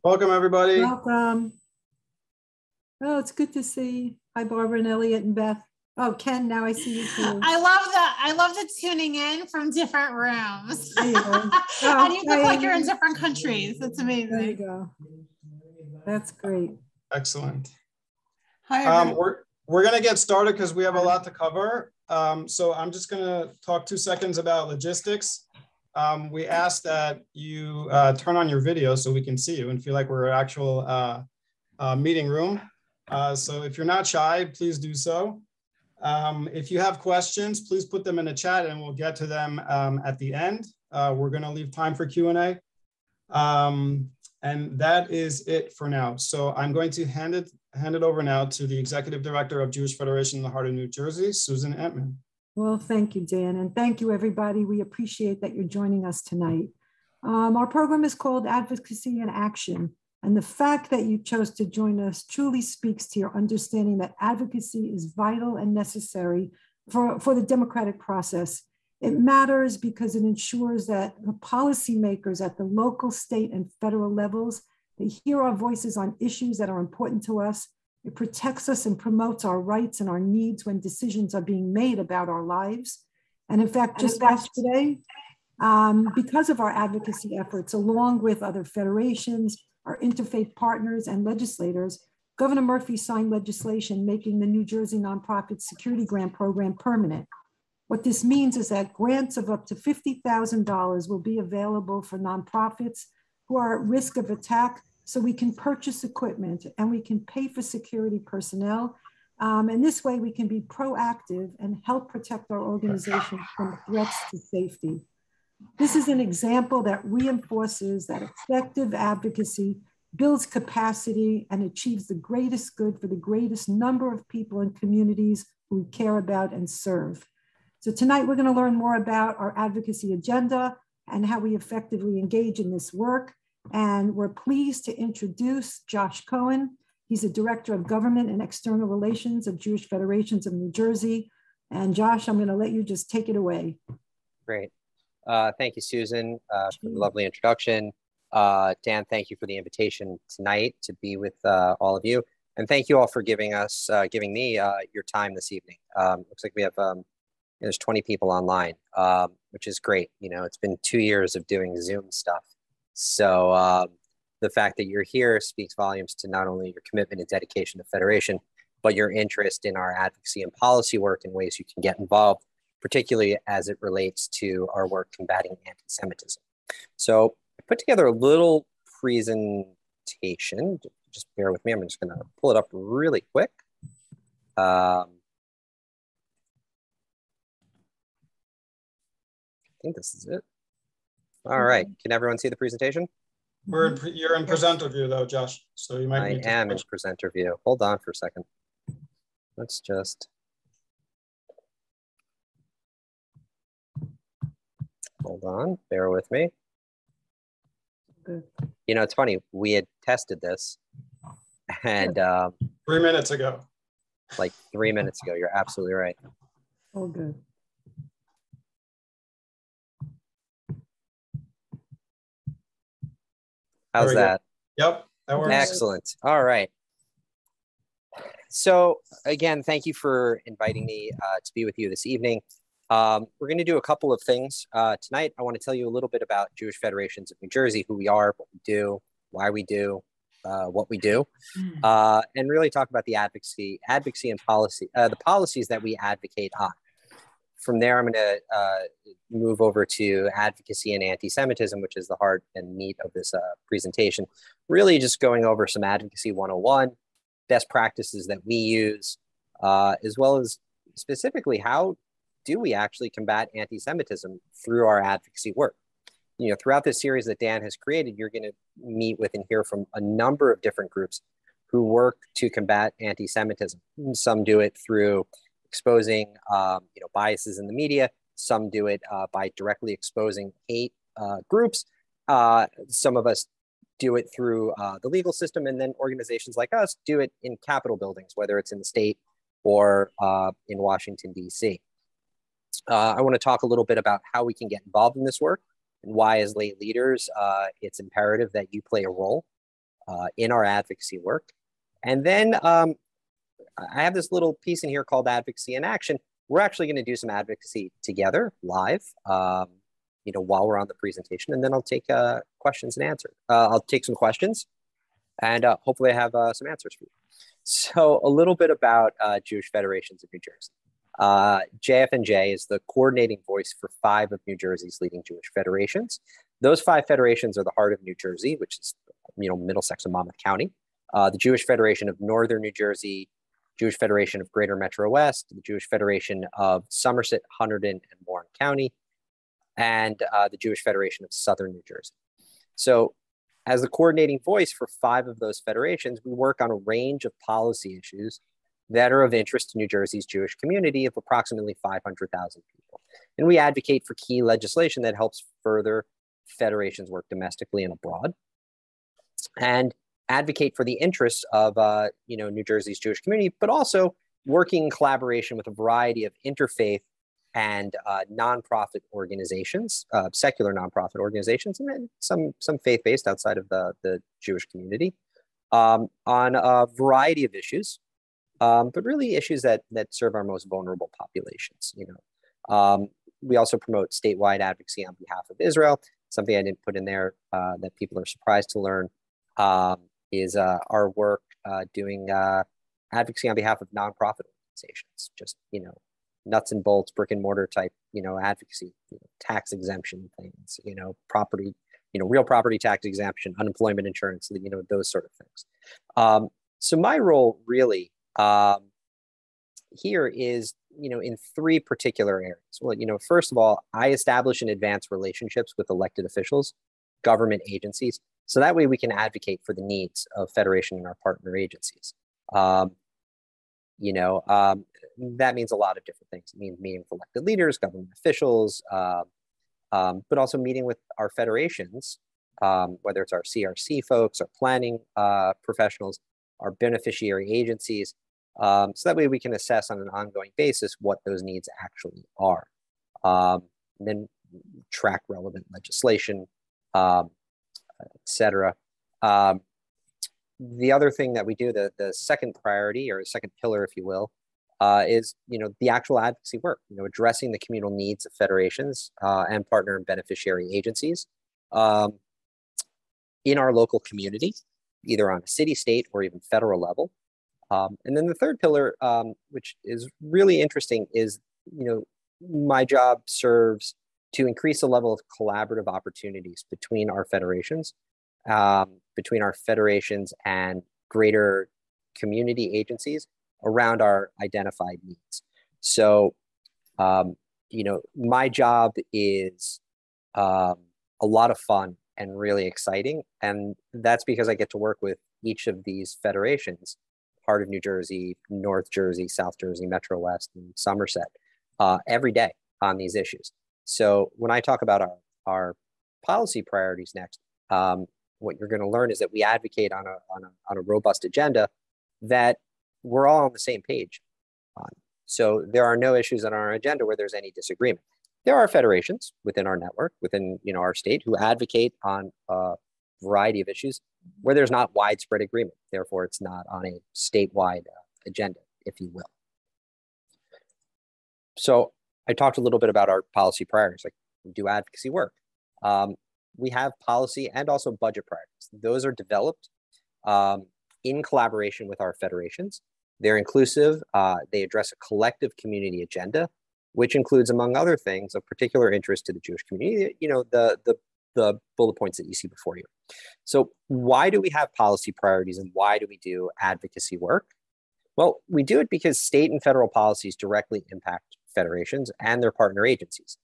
Welcome, everybody. Welcome. Oh, it's good to see. Hi, Barbara and Elliot and Beth. Oh, Ken, now I see you too. I love the tuning in from different rooms. There you go. And you look like you're in different countries. That's amazing. There you go. That's great. Excellent. Hi, we're going to get started because we have a lot to cover. So I'm just going to talk 2 seconds about logistics. We ask that you turn on your video so we can see you and feel like we're an actual meeting room. So if you're not shy, please do so. If you have questions, please put them in the chat and we'll get to them at the end. We're going to leave time for Q&A. And that is it for now. So I'm going to hand it over now to the Executive Director of Jewish Federation in the heart of New Jersey, Susan Entman. Well, thank you, Dan, and thank you, everybody. We appreciate that you're joining us tonight. Our program is called Advocacy in Action, and the fact that you chose to join us truly speaks to your understanding that advocacy is vital and necessary for the democratic process. It matters because it ensures that the policymakers at the local, state, and federal levels, they hear our voices on issues that are important to us. It protects us and promotes our rights and our needs when decisions are being made about our lives. And in fact, just yesterday, because of our advocacy efforts, along with other federations, our interfaith partners and legislators, Governor Murphy signed legislation making the New Jersey Nonprofit Security Grant Program permanent. What this means is that grants of up to $50,000 will be available for nonprofits who are at risk of attack, so we can purchase equipment and we can pay for security personnel. And this way we can be proactive and help protect our organization from threats to safety. This is an example that reinforces that effective advocacy builds capacity and achieves the greatest good for the greatest number of people and communities we care about and serve. So tonight we're going to learn more about our advocacy agenda and how we effectively engage in this work. And we're pleased to introduce Josh Cohen. He's the Director of Government and External Relations of Jewish Federations of New Jersey. And Josh, I'm going to let you just take it away. Great. Thank you, Susan, for the lovely introduction. Dan, thank you for the invitation tonight to be with all of you. And thank you all for giving me your time this evening. Looks like we have, there's 20 people online, which is great. You know, it's been 2 years of doing Zoom stuff. So the fact that you're here speaks volumes to not only your commitment and dedication to Federation, but your interest in our advocacy and policy work and ways you can get involved, particularly as it relates to our work combating anti-Semitism. So I put together a little presentation. Just bear with me. I'm just going to pull it up really quick. I think this is it. All right. Can everyone see the presentation? You're in presenter view though, Josh. So you might need to am in presenter view. Hold on for a second. Let's just hold on. Bear with me. Good. You know, it's funny. We had tested this and 3 minutes ago. Like 3 minutes ago. You're absolutely right. Oh, good. How's that? Yep, that works. Excellent. All right. So again, thank you for inviting me to be with you this evening. We're going to do a couple of things tonight. I want to tell you a little bit about Jewish Federations of New Jersey, who we are, what we do, why we do, what we do, and really talk about the advocacy and policy, the policies that we advocate on. From there, I'm going to move over to advocacy and anti-Semitism, which is the heart and meat of this presentation. Really just going over some advocacy 101, best practices that we use, as well as specifically how do we actually combat anti-Semitism through our advocacy work. You know, throughout this series that Dan has created, you're going to meet with and hear from a number of different groups who work to combat anti-Semitism. Some do it through exposing biases in the media. Some do it by directly exposing hate groups. Some of us do it through the legal system, and then organizations like us do it in Capitol buildings, whether it's in the state or in Washington, D.C. I want to talk a little bit about how we can get involved in this work and why, as lay leaders, it's imperative that you play a role. in our advocacy work. And then I have this little piece in here called Advocacy in Action. We're actually going to do some advocacy together live, while we're on the presentation, and then I'll take questions and answers. I'll take some questions, and hopefully I have some answers for you. So a little bit about Jewish Federations of New Jersey. JFNJ is the coordinating voice for 5 of New Jersey's leading Jewish federations. Those 5 federations are the heart of New Jersey, which is, Middlesex and Monmouth County, the Jewish Federation of Northern New Jersey, Jewish Federation of Greater Metro West, the Jewish Federation of Somerset, Hunterdon, and Warren County, and the Jewish Federation of Southern New Jersey. So as the coordinating voice for 5 of those federations, we work on a range of policy issues that are of interest to New Jersey's Jewish community of approximately 500,000 people. And we advocate for key legislation that helps further federations work domestically and abroad, and advocate for the interests of New Jersey's Jewish community, but also working in collaboration with a variety of interfaith and nonprofit organizations, secular nonprofit organizations, and then some faith-based outside of the Jewish community, on a variety of issues, but really issues that serve our most vulnerable populations. We also promote statewide advocacy on behalf of Israel. Something I didn't put in there that people are surprised to learn is our work doing advocacy on behalf of nonprofit organizations. Just nuts and bolts, brick and mortar type advocacy, tax exemption things, property, real property tax exemption, unemployment insurance, those sort of things. So my role really here is in 3 particular areas. Well, first of all, I establish and advance relationships with elected officials, government agencies, so that way we can advocate for the needs of Federation and our partner agencies. That means a lot of different things. It means meeting with elected leaders, government officials, but also meeting with our federations, whether it's our CRC folks, our planning professionals, our beneficiary agencies, so that way we can assess on an ongoing basis what those needs actually are. And then track relevant legislation, etc. The other thing that we do, the second priority or second pillar, if you will, is the actual advocacy work. Addressing the communal needs of federations and partner and beneficiary agencies in our local community, either on a city, state, or even federal level. And then the third pillar, which is really interesting, is my job serves to increase the level of collaborative opportunities between our federations, and greater community agencies around our identified needs. So, my job is a lot of fun and really exciting. And that's because I get to work with each of these federations, part of New Jersey, North Jersey, South Jersey, Metro West, and Somerset, every day on these issues. So when I talk about our policy priorities next, what you're going to learn is that we advocate on a robust agenda that we're all on the same page on. So there are no issues on our agenda where there's any disagreement. There are federations within our network, within our state, who advocate on a variety of issues where there's not widespread agreement. Therefore, it's not on a statewide agenda, if you will. So I talked a little bit about our policy priorities, like we do advocacy work. We have policy and also budget priorities. Those are developed in collaboration with our federations. They're inclusive. They address a collective community agenda, which includes, among other things, of particular interest to the Jewish community, the bullet points that you see before you. So why do we have policy priorities and why do we do advocacy work? Well, we do it because state and federal policies directly impact federations and their partner agencies,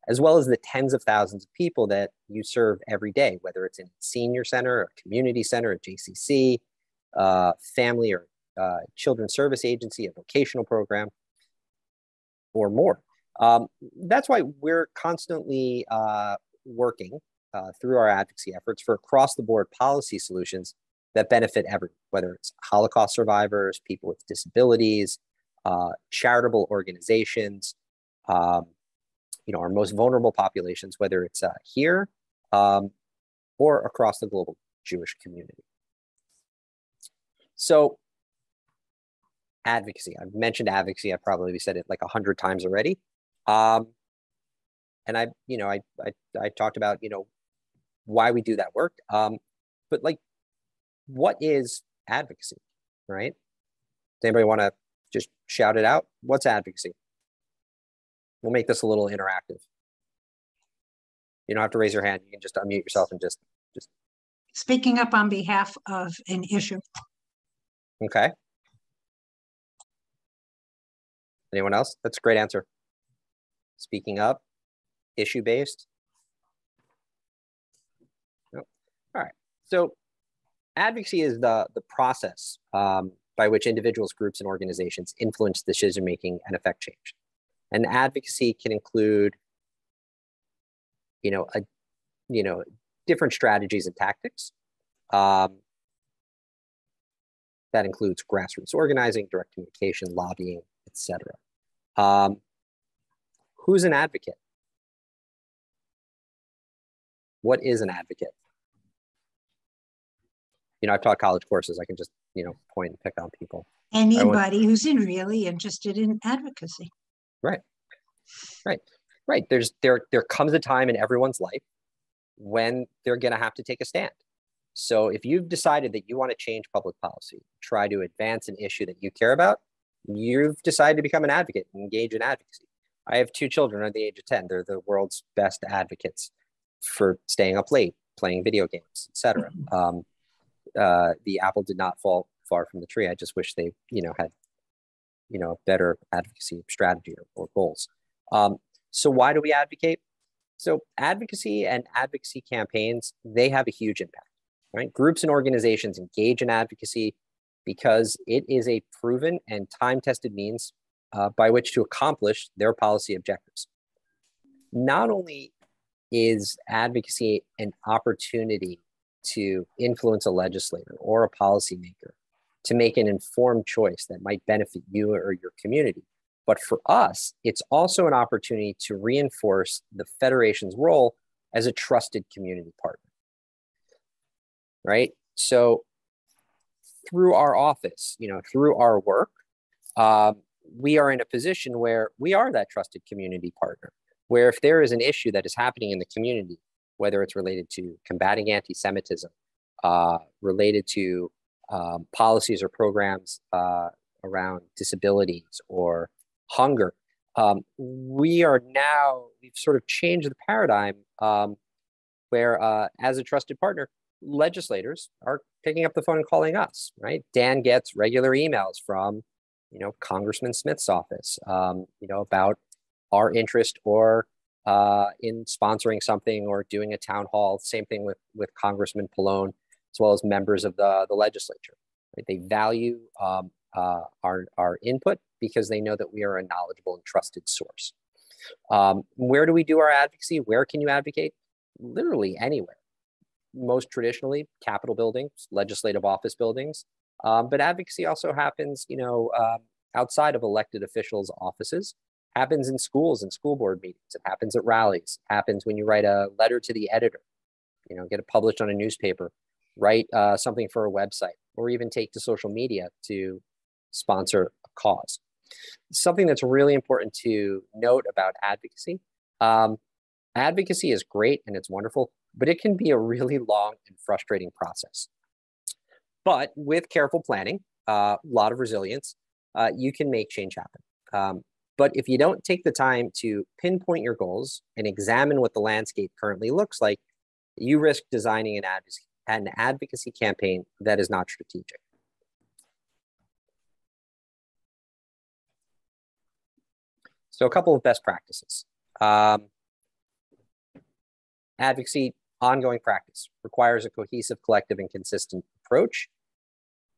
as well as the tens of thousands of people that you serve every day, whether it's in a senior center, a community center, a JCC, family or children's service agency, a vocational program, or more. That's why we're constantly working through our advocacy efforts for across-the-board policy solutions that benefit everyone, whether it's Holocaust survivors, people with disabilities, charitable organizations, our most vulnerable populations, whether it's here or across the global Jewish community. So advocacy, I've mentioned advocacy. I've probably said it like 100 times already. And I talked about, why we do that work. But like, what is advocacy, right? Does anybody want to just shout it out? What's advocacy? We'll make this a little interactive. You don't have to raise your hand. You can just unmute yourself and just. Speaking up on behalf of an issue. Okay. Anyone else? That's a great answer. Speaking up, issue-based. Nope. All right. So advocacy is the process by which individuals, groups, and organizations influence decision-making and affect change. And advocacy can include, different strategies and tactics. That includes grassroots organizing, direct communication, lobbying, etc. Who's an advocate? What is an advocate? I've taught college courses. I can just, point and pick on people. Anybody who's really interested in advocacy. Right. There comes a time in everyone's life when they're going to have to take a stand. So if you've decided that you want to change public policy, try to advance an issue that you care about, you've decided to become an advocate and engage in advocacy. I have 2 children under the age of 10. They're the world's best advocates for staying up late, playing video games, etc. The apple did not fall far from the tree. I just wish they, had, a better advocacy strategy or goals. So why do we advocate? So advocacy and advocacy campaigns, they have a huge impact, right? Groups and organizations engage in advocacy because it is a proven and time-tested means by which to accomplish their policy objectives. Not only is advocacy an opportunity to influence a legislator or a policymaker to make an informed choice that might benefit you or your community, but for us, it's also an opportunity to reinforce the Federation's role as a trusted community partner, right? So through our office, through our work, we are in a position where we are that trusted community partner, where if there is an issue that is happening in the community, whether it's related to combating anti-Semitism, related to policies or programs around disabilities or hunger, we've sort of changed the paradigm where as a trusted partner, legislators are picking up the phone and calling us, right? Dan gets regular emails from, Congressman Smith's office, about our interest or in sponsoring something or doing a town hall. Same thing with Congressman Pallone, as well as members of the legislature. Right? They value our input because they know that we are a knowledgeable and trusted source. Where do we do our advocacy? Where can you advocate? Literally anywhere. Most traditionally, Capitol buildings, legislative office buildings. But advocacy also happens, outside of elected officials' offices. Happens in schools and school board meetings. It happens at rallies. It happens when you write a letter to the editor, get it published on a newspaper, write something for a website, or even take to social media to sponsor a cause. Something that's really important to note about advocacy. Advocacy is great and it's wonderful, but it can be a really long and frustrating process. But with careful planning, a lot of resilience, you can make change happen. But if you don't take the time to pinpoint your goals and examine what the landscape currently looks like, you risk designing an advocacy campaign that is not strategic. So a couple of best practices. Advocacy, ongoing practice, requires a cohesive, collective, and consistent approach.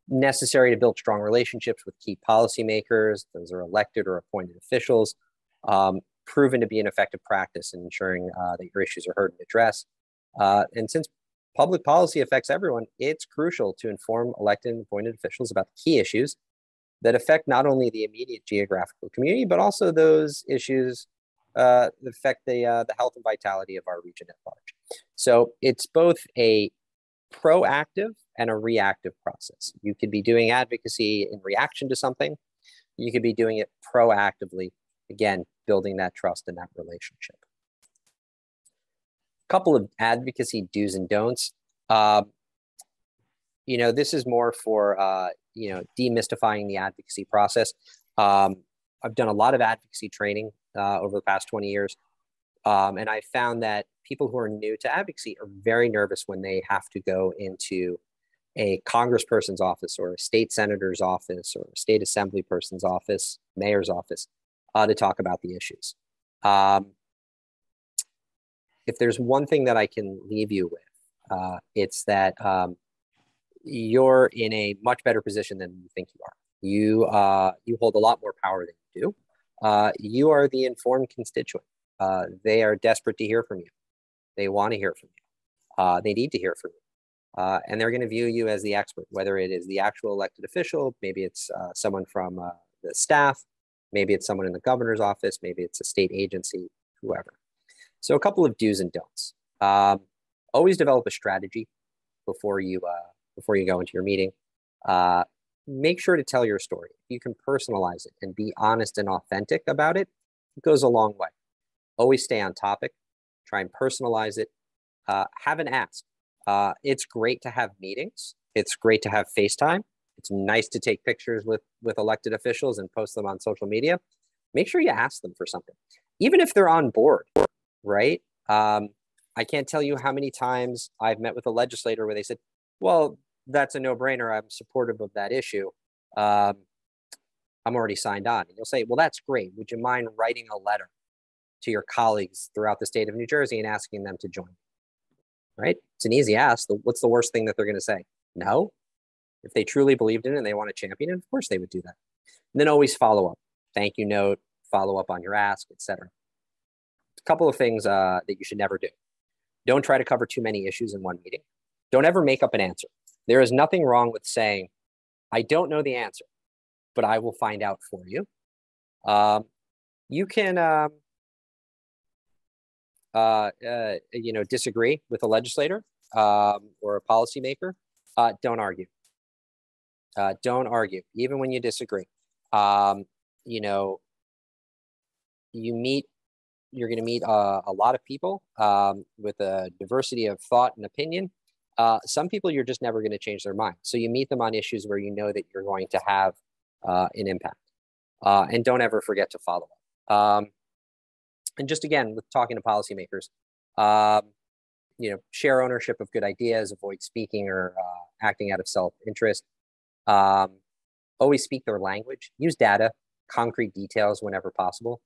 Necessary to build strong relationships with key policymakers, those are elected or appointed officials, proven to be an effective practice in ensuring that your issues are heard and addressed. And since public policy affects everyone, it's crucial to inform elected and appointed officials about the key issues that affect not only the immediate geographical community, but also those issues that affect the health and vitality of our region at large. So it's both a proactive and a reactive process. You could be doing advocacy in reaction to something. You could be doing it proactively, again, building that trust and that relationship. A couple of advocacy do's and don'ts. You know, this is more for, you know, demystifying the advocacy process. I've done a lot of advocacy training over the past 20 years. And I found that people who are new to advocacy are very nervous when they have to go into a congressperson's office or a state senator's office or a state assembly person's office, mayor's office, to talk about the issues. If there's one thing that I can leave you with, it's that you're in a much better position than you think you are. You hold a lot more power than you do. You are the informed constituent. They are desperate to hear from you. They want to hear from you. They need to hear from you. And they're going to view you as the expert, whether it is the actual elected official, maybe it's someone from the staff, maybe it's someone in the governor's office, maybe it's a state agency, whoever. So a couple of do's and don'ts. Always develop a strategy before you go into your meeting. Make sure to tell your story. You can personalize it and be honest and authentic about it. It goes a long way. Always stay on topic. Try and personalize it. Have an ask. It's great to have meetings. It's great to have FaceTime. It's nice to take pictures with elected officials and post them on social media. Make sure you ask them for something, even if they're on board, right? I can't tell you how many times I've met with a legislator where they said, well, that's a no-brainer. I'm supportive of that issue. I'm already signed on. And you'll say, well, that's great. Would you mind writing a letter to your colleagues throughout the state of New Jersey and asking them to join? Right? It's an easy ask. What's the worst thing that they're going to say? No. If they truly believed in it and they want to champion it, of course they would do that. And then always follow up. Thank you note, follow up on your ask, etc. A couple of things that you should never do. Don't try to cover too many issues in one meeting. Don't ever make up an answer. There is nothing wrong with saying, I don't know the answer, but I will find out for you. You can, you know, disagree with a legislator or a policymaker. Don't argue. Don't argue, even when you disagree. You know, you're going to meet a lot of people with a diversity of thought and opinion. Some people you're just never going to change their mind. So you meet them on issues where you know that you're going to have an impact. And don't ever forget to follow up. And just again, with talking to policymakers, you know, share ownership of good ideas, avoid speaking or acting out of self-interest. Always speak their language, use data, concrete details whenever possible.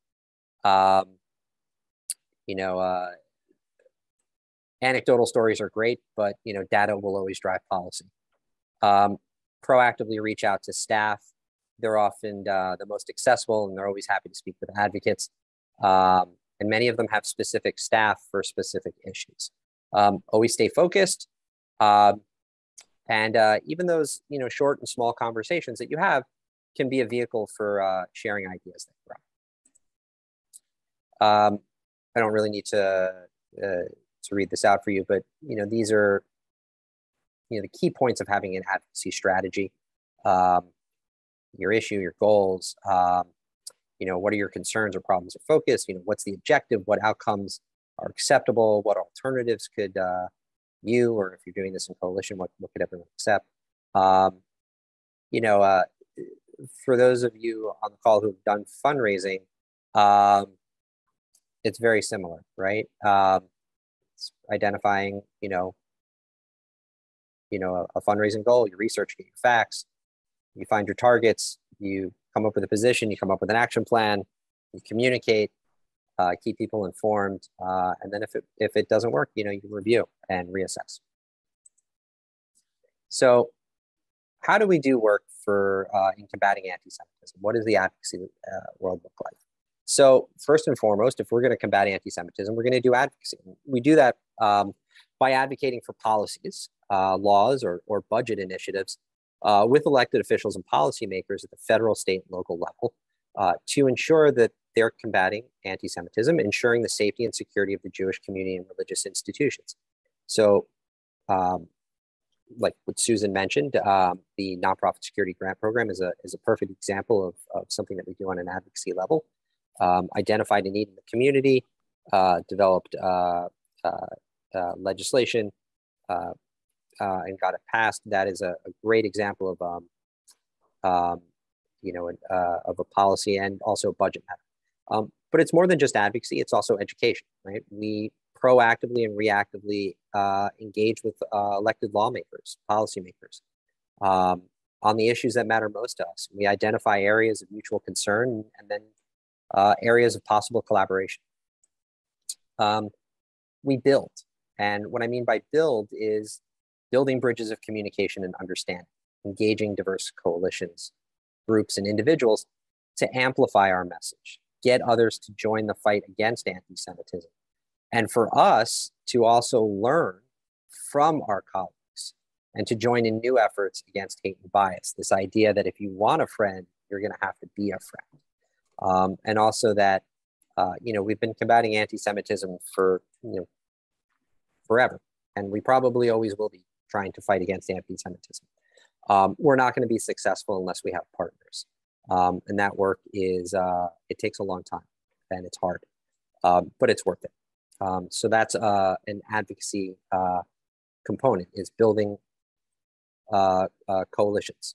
You know, anecdotal stories are great, but, you know, data will always drive policy. Proactively reach out to staff. They're often the most accessible and they're always happy to speak with advocates. And many of them have specific staff for specific issues. Always stay focused. And even those, you know, short and small conversations that you have can be a vehicle for sharing ideas that grow. I don't really need to read this out for you, but, you know, these are, you know, the key points of having an advocacy strategy. Your issue, your goals, you know, what are your concerns or problems of focus? You know, what's the objective? What outcomes are acceptable? What alternatives could you, or if you're doing this in coalition, what could everyone accept? You know, for those of you on the call who've done fundraising, it's very similar, right? It's identifying, you know, a fundraising goal, you research, get your facts, you find your targets, you come up with a position, you come up with an action plan, you communicate, keep people informed, and then if it doesn't work, you know, you can review and reassess. So how do we do work for in combating anti-Semitism? What does the advocacy world look like? So first and foremost, if we're going to combat anti-Semitism, we're going to do advocacy. We do that by advocating for policies, laws, or budget initiatives with elected officials and policymakers at the federal, state, and local level to ensure that they're combating anti-Semitism, ensuring the safety and security of the Jewish community and religious institutions. So like what Susan mentioned, the nonprofit security grant program is a perfect example of something that we do on an advocacy level. Identified a need in the community, developed legislation, and got it passed. That is a great example of of a policy and also a budget matter. But it's more than just advocacy; it's also education, right? We proactively and reactively engage with elected lawmakers, policymakers, on the issues that matter most to us. We identify areas of mutual concern and then areas of possible collaboration. We build, and what I mean by build is building bridges of communication and understanding, engaging diverse coalitions, groups, and individuals to amplify our message, get others to join the fight against anti-Semitism, and for us to also learn from our colleagues and to join in new efforts against hate and bias. This idea that if you want a friend, you're going to have to be a friend. And also that, we've been combating anti-Semitism for, forever. And we probably always will be trying to fight against anti-Semitism. We're not going to be successful unless we have partners. And that work is, it takes a long time and it's hard, but it's worth it. So that's an advocacy component, is building coalitions,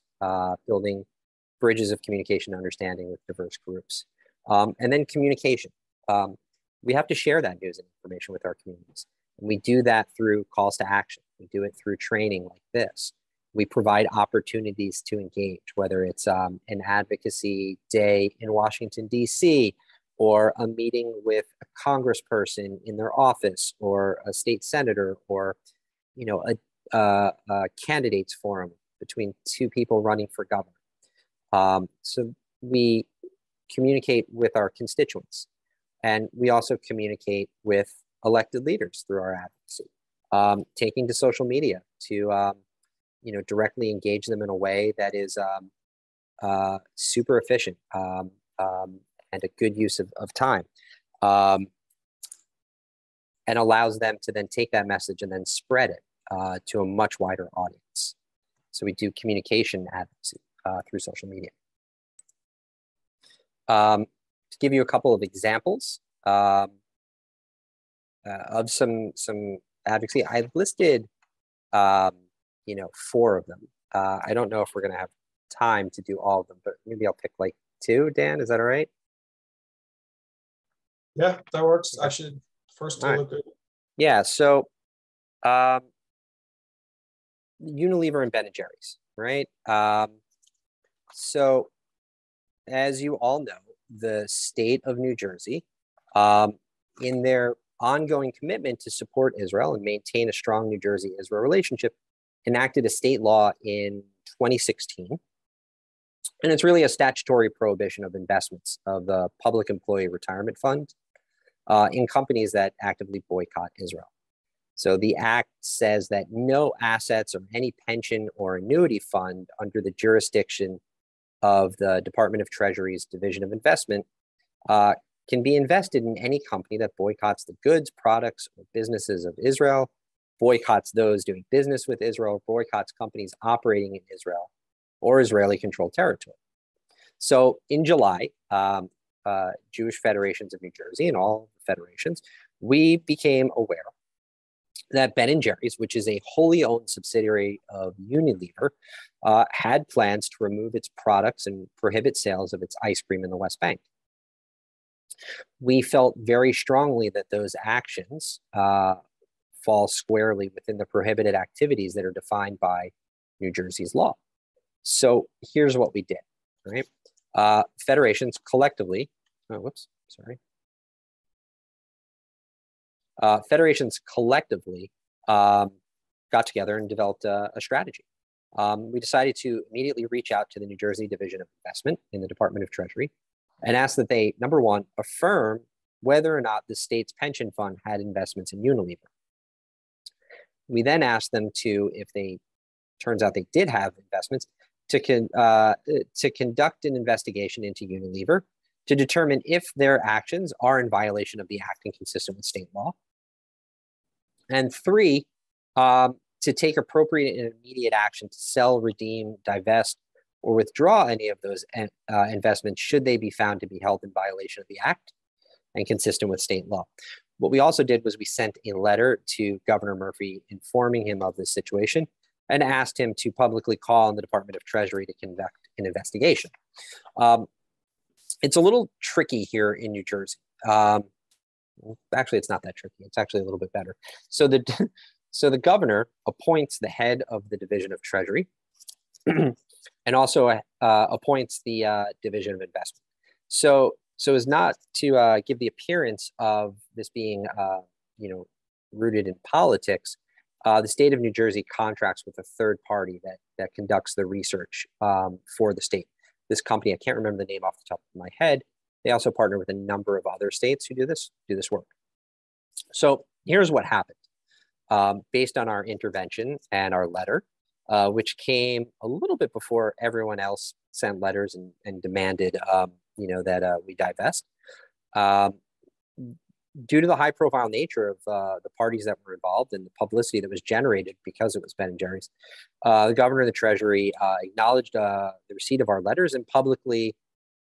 building bridges of communication and understanding with diverse groups. And then communication. We have to share that news and information with our communities. And we do that through calls to action. We do it through training like this. We provide opportunities to engage, whether it's an advocacy day in Washington, D.C., or a meeting with a congressperson in their office, or a state senator, or a candidates forum between two people running for governor. So we communicate with our constituents, and we also communicate with elected leaders through our advocacy, taking to social media to directly engage them in a way that is super efficient. And a good use of time, and allows them to then take that message and then spread it to a much wider audience. So we do communication advocacy through social media. To give you a couple of examples of some advocacy, I've listed 4 of them. I don't know if we're going to have time to do all of them, but maybe I'll pick like 2. Dan, is that all right? Yeah, that works. Actually, first 2 look good. Yeah, so Unilever and Ben & Jerry's, right? So as you all know, the state of New Jersey, in their ongoing commitment to support Israel and maintain a strong New Jersey-Israel relationship, enacted a state law in 2016. And it's really a statutory prohibition of investments of the Public Employee Retirement Fund in companies that actively boycott Israel. So the act says that no assets or any pension or annuity fund under the jurisdiction of the Department of Treasury's Division of Investment can be invested in any company that boycotts the goods, products, or businesses of Israel, boycotts those doing business with Israel, boycotts companies operating in Israel or Israeli-controlled territory. So in July, Jewish Federations of New Jersey and all federations, we became aware that Ben & Jerry's, which is a wholly owned subsidiary of Unilever, had plans to remove its products and prohibit sales of its ice cream in the West Bank. We felt very strongly that those actions fall squarely within the prohibited activities that are defined by New Jersey's law. So here's what we did, right? Federations collectively, federations collectively got together and developed a strategy. We decided to immediately reach out to the New Jersey Division of Investment in the Department of Treasury and ask that they, number one, affirm whether or not the state's pension fund had investments in Unilever. We then asked them to, if they, turns out they did have investments, to conduct an investigation into Unilever to determine if their actions are in violation of the act and consistent with state law. And 3, to take appropriate and immediate action to sell, redeem, divest, or withdraw any of those investments should they be found to be held in violation of the act and consistent with state law. What we also did was we sent a letter to Governor Murphy informing him of this situation and asked him to publicly call on the Department of Treasury to conduct an investigation. It's a little tricky here in New Jersey. Actually, it's not that tricky. It's actually a little bit better. So the governor appoints the head of the Division of Treasury and also appoints the Division of Investment. So as not to give the appearance of this being, rooted in politics, the state of New Jersey contracts with a third party that conducts the research for the state. This company, I can't remember the name off the top of my head. They also partner with a number of other states who do this work. So here's what happened. Based on our intervention and our letter, which came a little bit before everyone else sent letters and demanded, that we divest. Due to the high-profile nature of the parties that were involved and the publicity that was generated because it was Ben and Jerry's, the governor of the Treasury acknowledged the receipt of our letters and publicly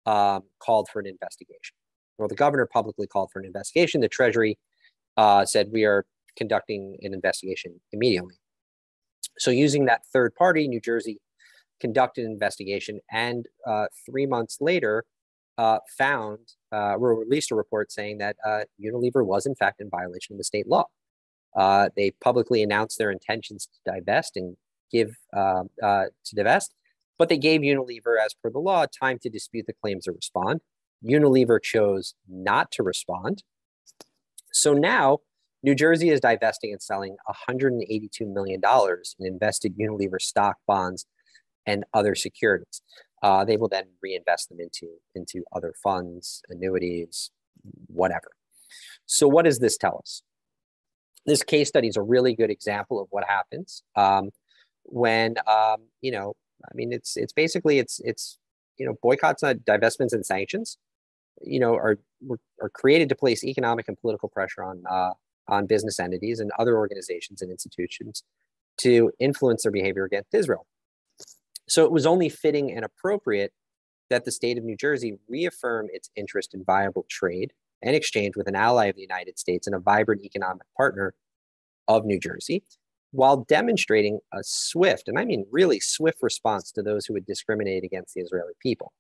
called for an investigation. Well, the governor publicly called for an investigation. The Treasury said we are conducting an investigation immediately. So using that third party, New Jersey conducted an investigation, and 3 months later, released a report saying that Unilever was in fact in violation of the state law. They publicly announced their intentions to divest and but they gave Unilever, as per the law, time to dispute the claims or respond. Unilever chose not to respond. So now New Jersey is divesting and selling $182 million in invested Unilever stock, bonds, and other securities. They will then reinvest them into other funds, annuities, whatever. So what does this tell us? This case study is a really good example of what happens when, it's basically boycotts, divestments, and sanctions, are created to place economic and political pressure on business entities and other organizations and institutions to influence their behavior against Israel. So it was only fitting and appropriate that the state of New Jersey reaffirm its interest in viable trade and exchange with an ally of the United States and a vibrant economic partner of New Jersey, while demonstrating a swift, and I mean really swift, response to those who would discriminate against the Israeli people.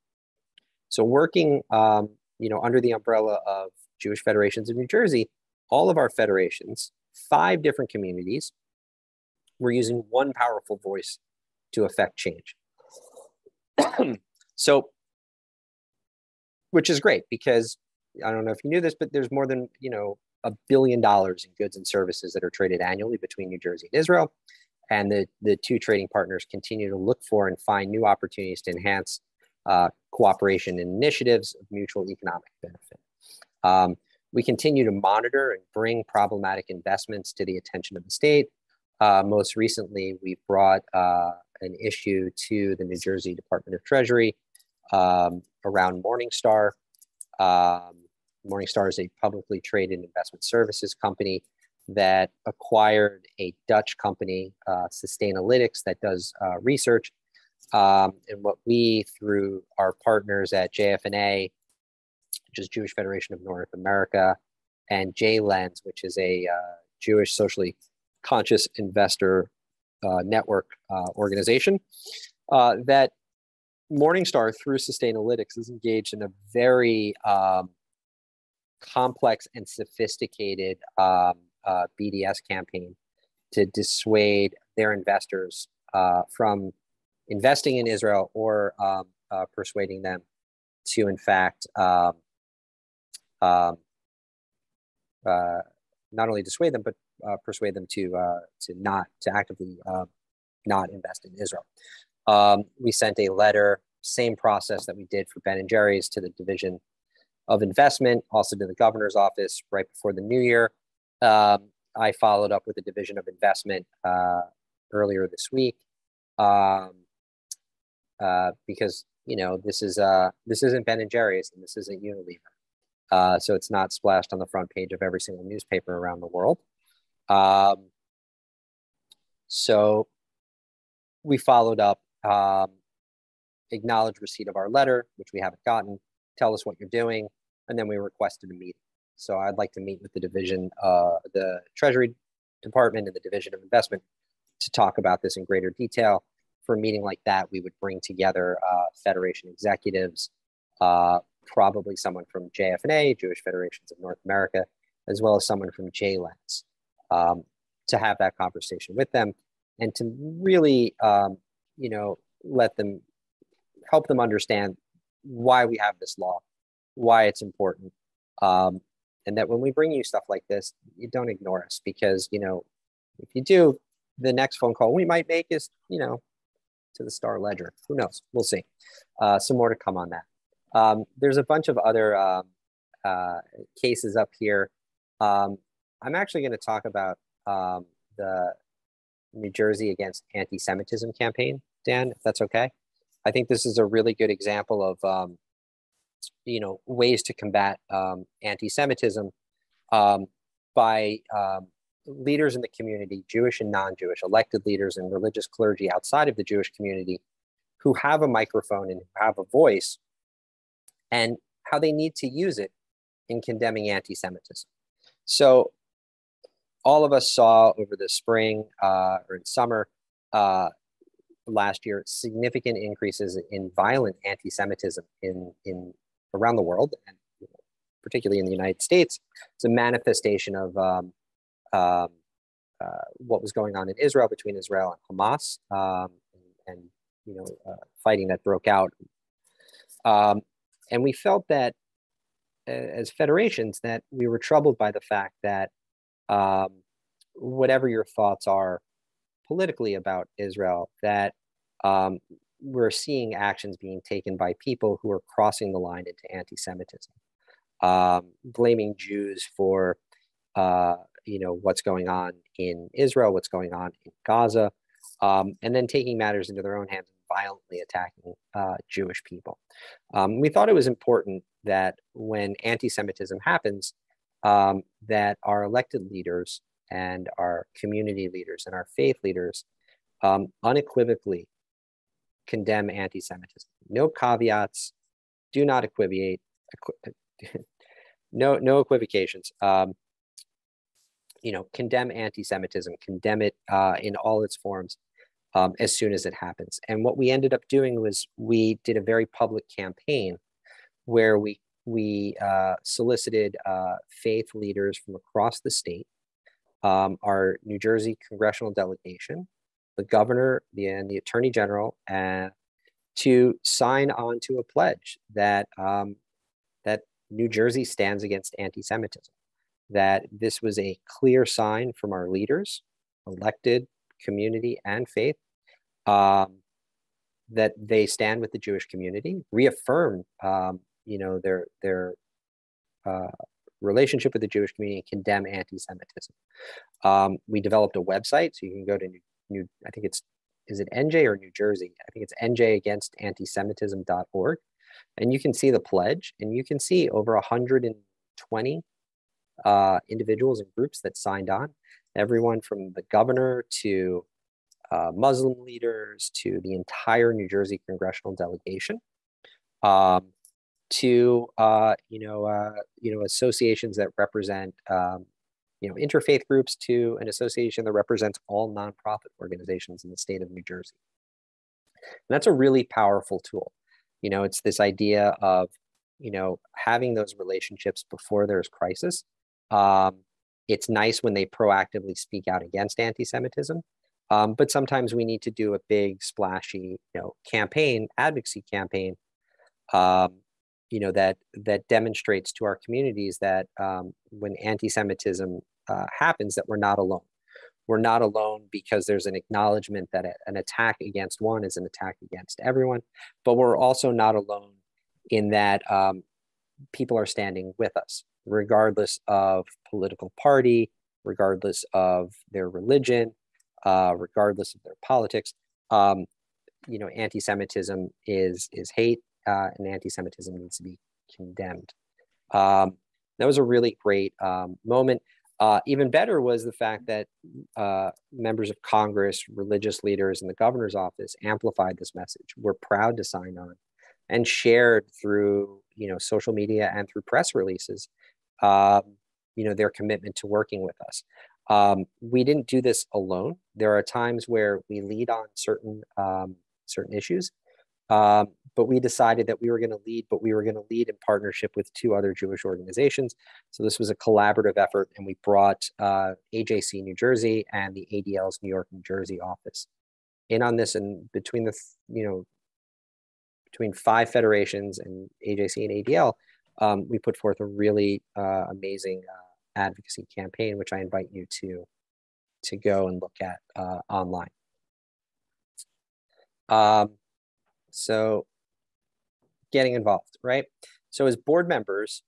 So working, under the umbrella of Jewish Federations of New Jersey, all of our federations, 5 different communities, were using one powerful voice to affect change. So, which is great, because I don't know if you knew this, but there's more than, $1 billion in goods and services that are traded annually between New Jersey and Israel. And the 2 trading partners continue to look for and find new opportunities to enhance cooperation and initiatives of mutual economic benefit. We continue to monitor and bring problematic investments to the attention of the state. Most recently, we've brought an issue to the New Jersey Department of Treasury around Morningstar. Morningstar is a publicly traded investment services company that acquired a Dutch company, Sustainalytics, that does research. And what we, through our partners at JFNA, which is Jewish Federation of North America, and J-Lens, which is a Jewish socially conscious investor network organization, that Morningstar, through Sustainalytics, is engaged in a very complex and sophisticated BDS campaign to dissuade their investors from investing in Israel or persuading them to, in fact, not only dissuade them, but persuade them to actively not invest in Israel. We sent a letter, same process that we did for Ben and Jerry's, to the Division of Investment, also to the governor's office right before the new year. I followed up with the Division of Investment earlier this week because this isn't Ben and Jerry's, and this isn't Unilever, so it's not splashed on the front page of every single newspaper around the world. So we followed up, acknowledged receipt of our letter, which we haven't gotten, tell us what you're doing, and then we requested a meeting. So I'd like to meet with the division, the Treasury Department and the Division of Investment to talk about this in greater detail. For a meeting like that, we would bring together Federation executives, probably someone from JFNA, Jewish Federations of North America, as well as someone from JLANS, to have that conversation with them and to really, let them, help them understand why we have this law, why it's important, and that when we bring you stuff like this, you don't ignore us, because, if you do, the next phone call we might make is, to the Star Ledger. Who knows? We'll see. Some more to come on that. There's a bunch of other cases up here. I'm actually going to talk about the New Jersey Against Anti-Semitism campaign, Dan, if that's okay. I think this is a really good example of, ways to combat anti-Semitism by leaders in the community, Jewish and non-Jewish, elected leaders and religious clergy outside of the Jewish community who have a microphone and have a voice, and how they need to use it in condemning anti-Semitism. So all of us saw over the spring or in summer last year significant increases in violent anti-Semitism in around the world, and particularly in the United States. It's a manifestation of what was going on in Israel, between Israel and Hamas, and fighting that broke out. And we felt that as federations, that we were troubled by the fact that whatever your thoughts are politically about Israel, that we're seeing actions being taken by people who are crossing the line into anti-Semitism, blaming Jews for what's going on in Israel, what's going on in Gaza, and then taking matters into their own hands and violently attacking Jewish people. We thought it was important that when anti-Semitism happens, that our elected leaders and our community leaders and our faith leaders unequivocally condemn anti-Semitism. No caveats, do not equivocate, no equivocations. Condemn anti-Semitism, condemn it in all its forms as soon as it happens. And what we ended up doing was we did a very public campaign where we solicited faith leaders from across the state, our New Jersey congressional delegation, the governor, and the attorney general, to sign on to a pledge that that New Jersey stands against anti-Semitism, that this was a clear sign from our leaders, elected, community, and faith, that they stand with the Jewish community, reaffirm their relationship with the Jewish community, and condemn anti-Semitism. We developed a website, so you can go to I think is it NJ or New Jersey? I think it's njagainstantisemitism.org. And you can see the pledge, and you can see over 120 individuals and groups that signed on, everyone from the governor to Muslim leaders to the entire New Jersey congressional delegation, to associations that represent interfaith groups, to an association that represents all nonprofit organizations in the state of New Jersey. And that's a really powerful tool. It's this idea of having those relationships before there's crisis. It's nice when they proactively speak out against anti-Semitism, but sometimes we need to do a big splashy, advocacy campaign, that demonstrates to our communities that when anti-Semitism happens, that we're not alone. We're not alone because there's an acknowledgement that an attack against one is an attack against everyone, but we're also not alone in that people are standing with us, regardless of political party, regardless of their religion, regardless of their politics. Anti-Semitism is hate, and anti-Semitism needs to be condemned. That was a really great moment. Even better was the fact that members of Congress, religious leaders, and the governor's office amplified this message. We're proud to sign on and shared through social media and through press releases, their commitment to working with us. We didn't do this alone. There are times where we lead on certain issues, but we decided that we were going to lead, but we were going to lead in partnership with 2 other Jewish organizations. So this was a collaborative effort, and we brought AJC New Jersey and the ADL's New York, New Jersey office in on this. And between between 5 federations and AJC and ADL, we put forth a really amazing advocacy campaign, which I invite you to go and look at online. So getting involved, right? So as board members,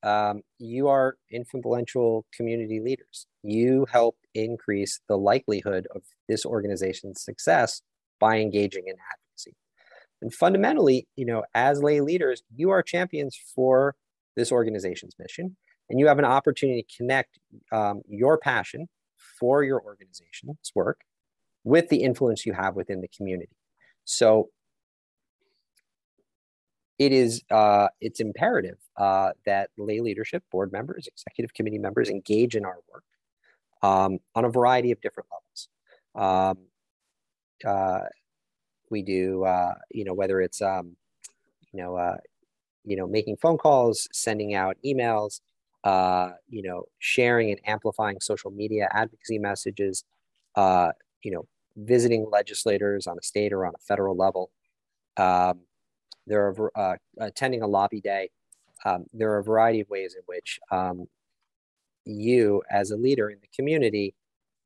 you are influential community leaders. You help increase the likelihood of this organization's success by engaging in advocacy. And fundamentally, as lay leaders, you are champions for this organization's mission, and you have an opportunity to connect your passion for your organization's work with the influence you have within the community. So it's imperative that lay leadership, board members, executive committee members engage in our work on a variety of different levels. We do, whether it's, making phone calls, sending out emails, sharing and amplifying social media advocacy messages, visiting legislators on a state or on a federal level. There are attending a lobby day. There are a variety of ways in which you, as a leader in the community,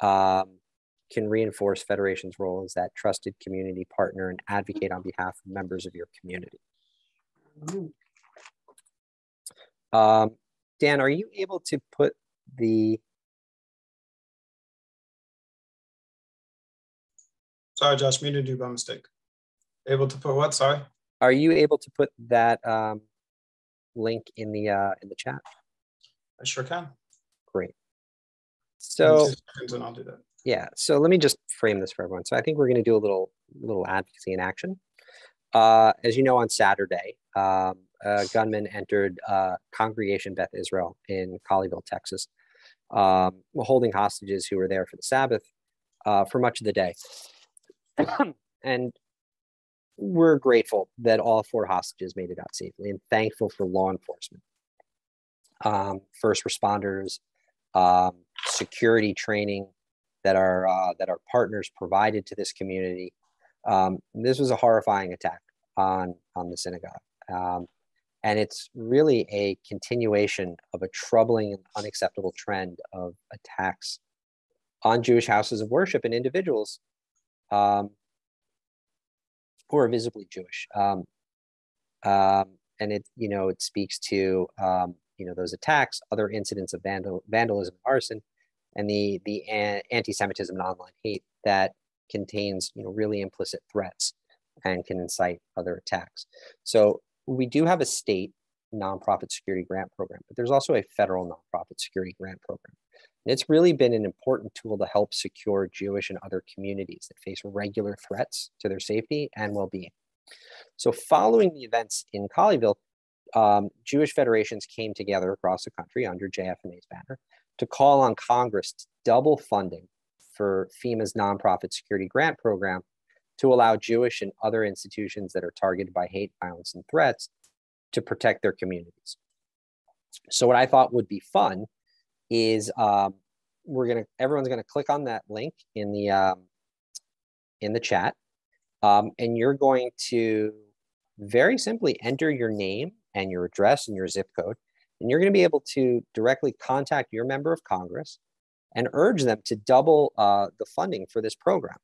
can reinforce Federation's role as that trusted community partner and advocate on behalf of members of your community. Dan, are you able to put the... Sorry, Josh, me to do by mistake. Able to put what? Sorry. Are you able to put that link in the chat? I sure can. Great. So, and I'll do that. Yeah. So let me just frame this for everyone. So I think we're going to do a little advocacy in action. As you know, on Saturday, a gunman entered Congregation Beth Israel in Colleyville, Texas, holding hostages who were there for the Sabbath for much of the day. And we're grateful that all 4 hostages made it out safely, and thankful for law enforcement, first responders, security training that our partners provided to this community. This was a horrifying attack on the synagogue. And it's really a continuation of a troubling and unacceptable trend of attacks on Jewish houses of worship and individuals who are visibly Jewish. And it speaks to, those attacks, other incidents of vandalism, arson, and the anti-Semitism and online hate that contains, really implicit threats and can incite other attacks. So we do have a state nonprofit security grant program, but there's also a federal nonprofit security grant program. And it's really been an important tool to help secure Jewish and other communities that face regular threats to their safety and well-being. So following the events in Colleyville, Jewish federations came together across the country under JFNA's banner to call on Congress to double funding for FEMA's nonprofit security grant program to allow Jewish and other institutions that are targeted by hate, violence, and threats to protect their communities. So what I thought would be fun is everyone's gonna click on that link in the chat, and you're going to very simply enter your name and your address and your zip code, and you're going to be able to directly contact your member of Congress and urge them to double the funding for this program.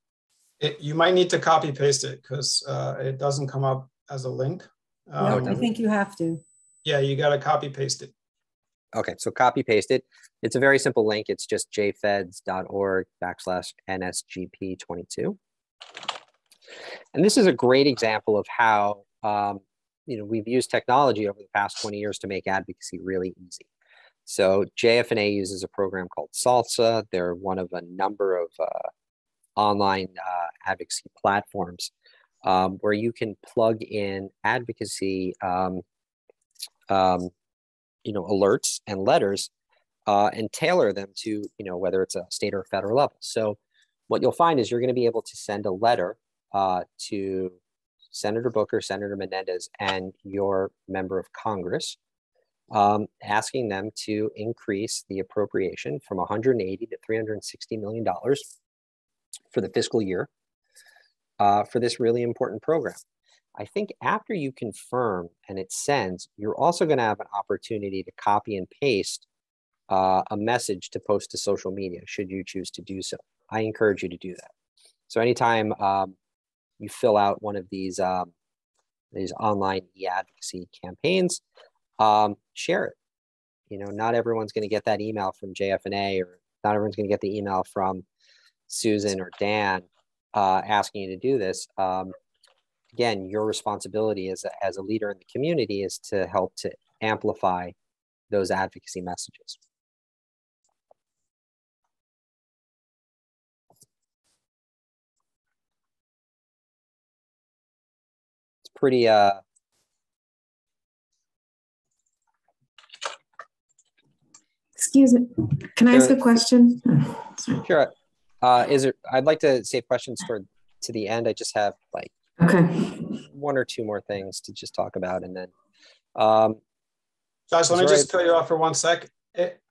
You might need to copy paste it because it doesn't come up as a link. I think you have to. Yeah, you got to copy paste it. Okay, so copy paste it. It's a very simple link. It's just jfeds.org/NSGP22. And this is a great example of how we've used technology over the past 20 years to make advocacy really easy. So JFNA uses a program called Salsa. They're one of a number of online advocacy platforms where you can plug in advocacy, alerts and letters and tailor them to, whether it's a state or federal level. So what you'll find is you're going to be able to send a letter to Senator Booker, Senator Menendez, and your member of Congress, asking them to increase the appropriation from $180 to $360 million for the fiscal year for this really important program. I think after you confirm and it sends, you're also going to have an opportunity to copy and paste a message to post to social media, should you choose to do so. I encourage you to do that. So anytime you fill out one of these online e-advocacy campaigns, share it. Not everyone's going to get that email from JFNA, or not everyone's going to get the email from Susan or Dan asking you to do this. Again, your responsibility as a leader in the community is to help to amplify those advocacy messages. It's pretty Excuse me, can I ask a question? Sure. I'd like to save questions to the end. I just have okay, one or two more things to just talk about, and then Josh, let me just cut you off for 1 sec.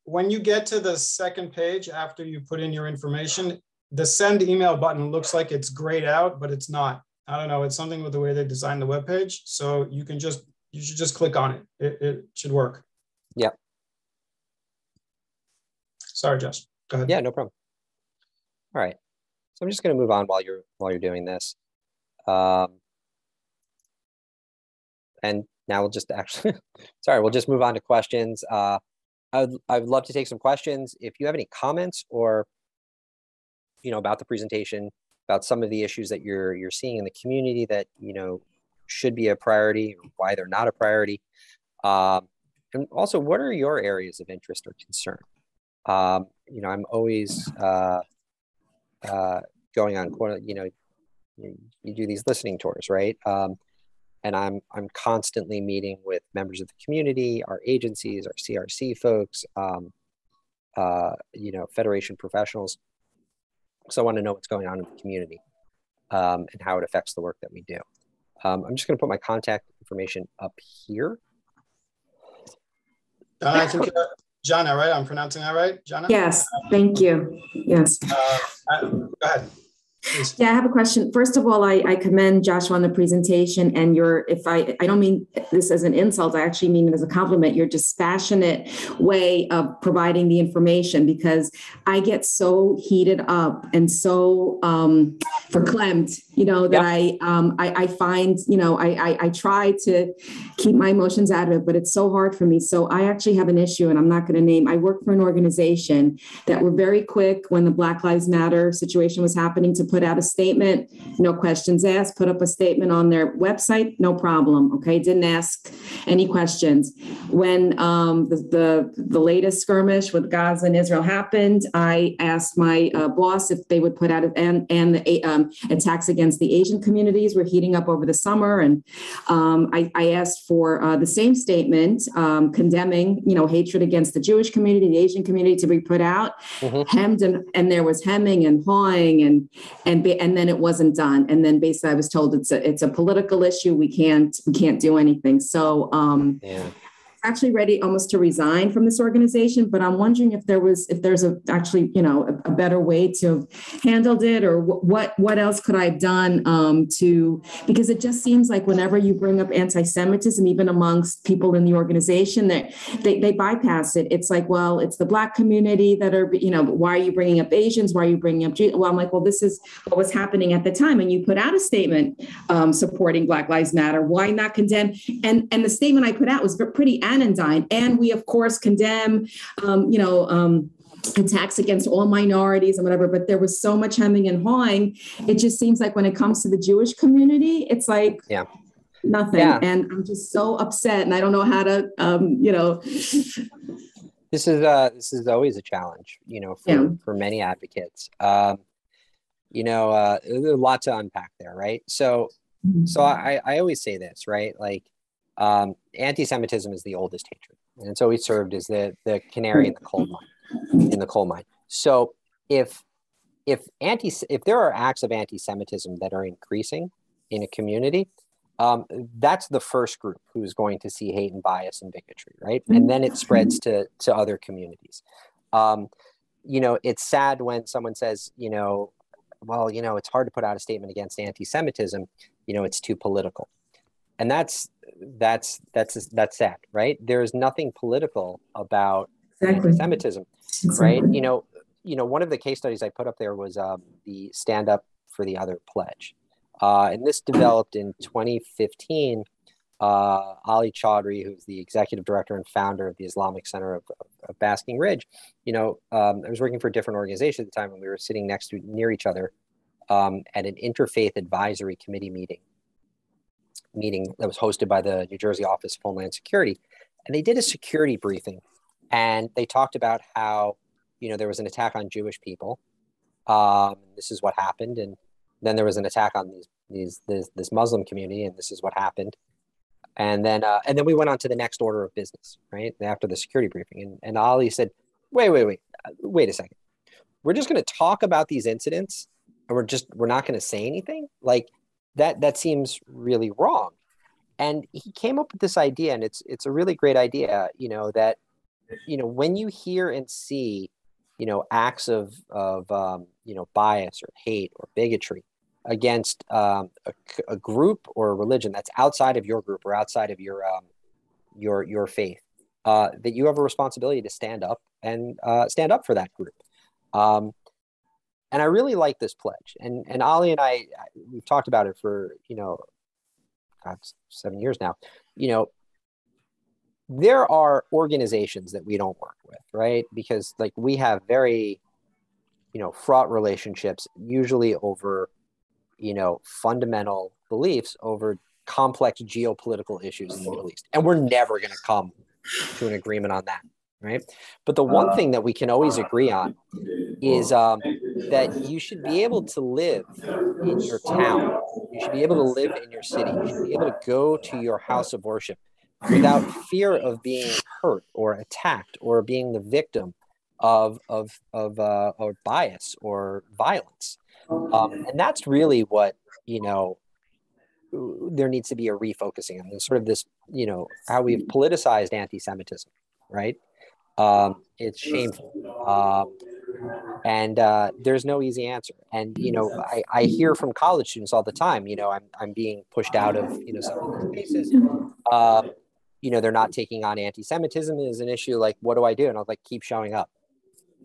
When you get to the second page after you put in your information, the send email button looks like it's grayed out, but it's not. I don't know, it's something with the way they designed the web page. So you should just click on it. It should work. Yep. Sorry, Josh. Go ahead. Yeah, no problem. All right. So I'm just going to move on while you're doing this. And now we'll just we'll just move on to questions. I'd love to take some questions. If you have any comments or, about the presentation, about some of the issues that you're seeing in the community that, should be a priority, or why they're not a priority. And also, what are your areas of interest or concern? I'm always going on, you do these listening tours, right? And I'm constantly meeting with members of the community, our agencies, our CRC folks, Federation professionals. So I want to know what's going on in the community and how it affects the work that we do. I'm just going to put my contact information up here. I think Jana, right? I'm pronouncing that right, Jana? yes, thank you, yes. Go ahead. Please. Yeah, I have a question. First of all, I commend Joshua on the presentation, and I don't mean this as an insult, I actually mean it as a compliment, your dispassionate way of providing the information, because I get so heated up and so verklempt, that I find, I try to keep my emotions out of it, but it's so hard for me. So I actually have an issue, and I'm not going to name, I work for an organization that were very quick when the Black Lives Matter situation was happening to put out a statement, no questions asked, put up a statement on their website, no problem. Okay. Didn't ask any questions. When the latest skirmish with Gaza and Israel happened, I asked my boss if they would put out and the attacks against the Asian communities were heating up over the summer. And I asked for the same statement condemning, hatred against the Jewish community, the Asian community, to be put out, hemmed and there was hemming and hawing and then it wasn't done. And then basically I was told it's a political issue. We can't do anything. So actually ready almost to resign from this organization, but I'm wondering if there's a better way to have handled it, or what else could I have done because it just seems like whenever you bring up anti-Semitism, even amongst people in the organization, they bypass it. It's like, well, it's the Black community that are, why are you bringing up Asians? Why are you bringing up Jews? Well, I'm like, well, this is what was happening at the time. And you put out a statement supporting Black Lives Matter. Why not condemn? And the statement I put out was pretty anodyne. And we, of course, condemn, attacks against all minorities and whatever, but there was so much hemming and hawing. It just seems like when it comes to the Jewish community, it's like nothing. Yeah. And I'm just so upset, and I don't know how to, This is always a challenge, for many advocates. There's a lot to unpack there, right? So I always say this, right? Like, anti-Semitism is the oldest hatred, and it's always served as the canary in the coal mine. So if there are acts of anti-Semitism that are increasing in a community, that's the first group who's going to see hate and bias and bigotry, right? And then it spreads to other communities. It's sad when someone says, well, it's hard to put out a statement against anti-Semitism, it's too political. And that's sad, right? There is nothing political about anti-Semitism, right? One of the case studies I put up there was the Stand Up for the Other pledge. And this developed in 2015. Ali Chaudhry, who's the executive director and founder of the Islamic Center of Basking Ridge, I was working for a different organization at the time, and we were sitting near each other at an interfaith advisory committee meeting that was hosted by the New Jersey Office of Homeland Security. And they did a security briefing, and they talked about how, there was an attack on Jewish people. This is what happened. And then there was an attack on this Muslim community, and this is what happened. And then we went on to the next order of business, right? After the security briefing. And Ali said, wait a second. We're just going to talk about these incidents, and we're not going to say anything? Like, that seems really wrong. And he came up with this idea, and it's a really great idea, that, when you hear and see, acts of bias or hate or bigotry against a group or a religion that's outside of your group or outside of your faith, that you have a responsibility to stand up for that group. And I really like this pledge. And Ali and I, we've talked about it for, 7 years now. There are organizations that we don't work with, right? Because like we have very, fraught relationships, usually over, fundamental beliefs over complex geopolitical issues in the Middle East. And we're never going to come to an agreement on that, right? But the one thing that we can always agree on is that you should be able to live in your town. You should be able to live in your city. You should be able to go to your house of worship without fear of being hurt or attacked or being the victim of bias or violence. And that's really what, there needs to be a refocusing on. There's sort of this, how we've politicized anti-Semitism, right? It's shameful. And there's no easy answer. And, I hear from college students all the time, I'm being pushed out of, some of these spaces. They're not taking on anti-Semitism as an issue. Like, what do I do? And I was like, keep showing up.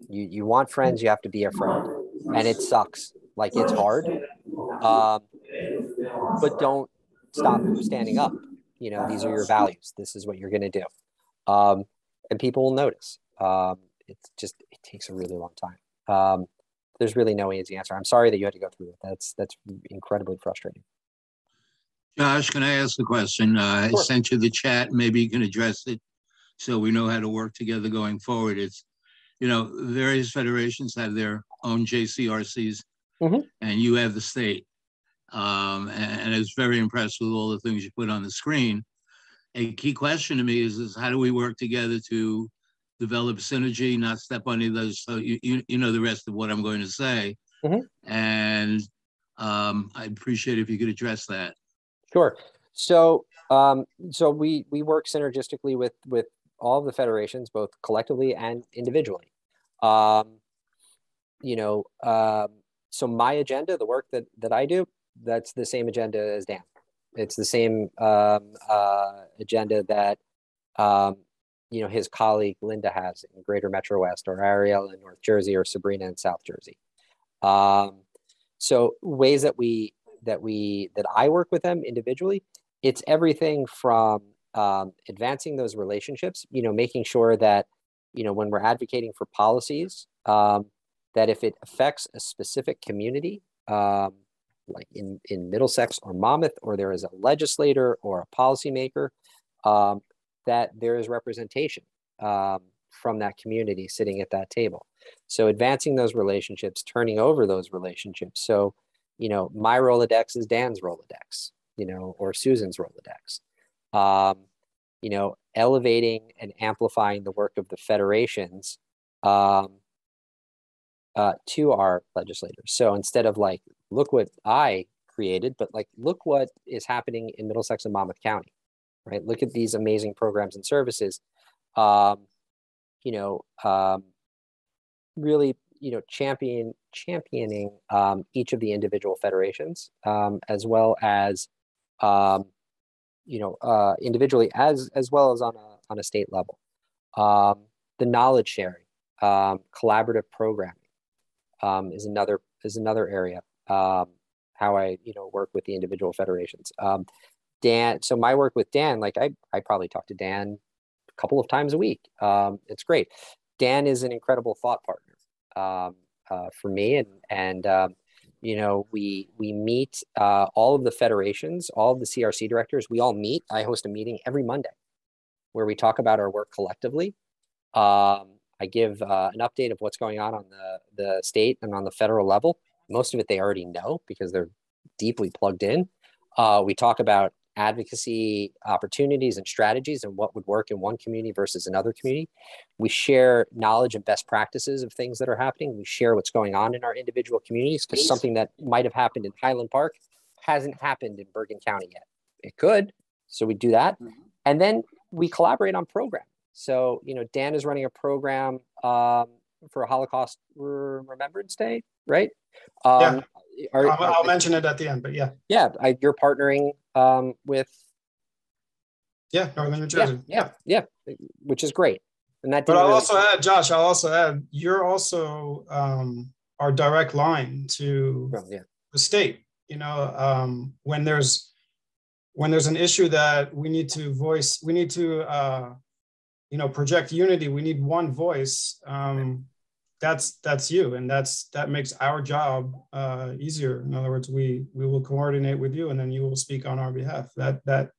You want friends, you have to be a friend. And it sucks. Like, it's hard. But don't stop standing up. These are your values. This is what you're going to do. And people will notice. It takes a really long time. There's really no easy answer. I'm sorry that you had to go through it. That's incredibly frustrating. Josh, can I ask a question? Sure. I sent you the chat. Maybe you can address it so we know how to work together going forward. It's, various federations have their own JCRCs, and you have the state. And I was very impressed with all the things you put on the screen. A key question to me is how do we work together to develop synergy, not step on each other? So you know the rest of what I'm going to say. And I'd appreciate if you could address that. Sure. So we work synergistically with all of the federations, both collectively and individually. So my agenda, the work that I do, that's the same agenda as Dan. It's the same agenda that his colleague Linda has in Greater Metro West, or Ariel in North Jersey, or Sabrina in South Jersey. So ways that I work with them individually, it's everything from advancing those relationships, making sure that, when we're advocating for policies, that if it affects a specific community, like in Middlesex or Monmouth, or there is a legislator or a policymaker, that there is representation from that community sitting at that table. So advancing those relationships, turning over those relationships. So, my Rolodex is Dan's Rolodex, or Susan's Rolodex. Elevating and amplifying the work of the federations to our legislators. So instead of like, look what I created, but like, look what is happening in Middlesex and Monmouth County, right? Look at these amazing programs and services. Really, championing each of the individual federations, as well as, individually as well as on a state level. The knowledge sharing, collaborative programming is another area. How I work with the individual federations. Dan, so my work with Dan, like I probably talk to Dan a couple of times a week. It's great. Dan is an incredible thought partner for me, and we meet all of the federations, all of the CRC directors. We all meet. I host a meeting every Monday where we talk about our work collectively. I give an update of what's going on the state and on the federal level. Most of it they already know because they're deeply plugged in. We talk about advocacy opportunities and strategies and what would work in one community versus another community. We share knowledge and best practices of things that are happening. We share what's going on in our individual communities, because something that might have happened in Highland Park hasn't happened in Bergen County yet. It could, so we do that. And then we collaborate on programs. So, Dan is running a program for a Holocaust Remembrance Day, right? Yeah. I'll mention it at the end, but yeah. Yeah, you're partnering with. Yeah, Northern New Jersey. Yeah, which is great. And that. But I'll also add, you're also our direct line to the state. When there's an issue that we need to voice, we need to project unity. We need one voice. That's you, and that makes our job easier. In other words, we will coordinate with you, and then you will speak on our behalf. That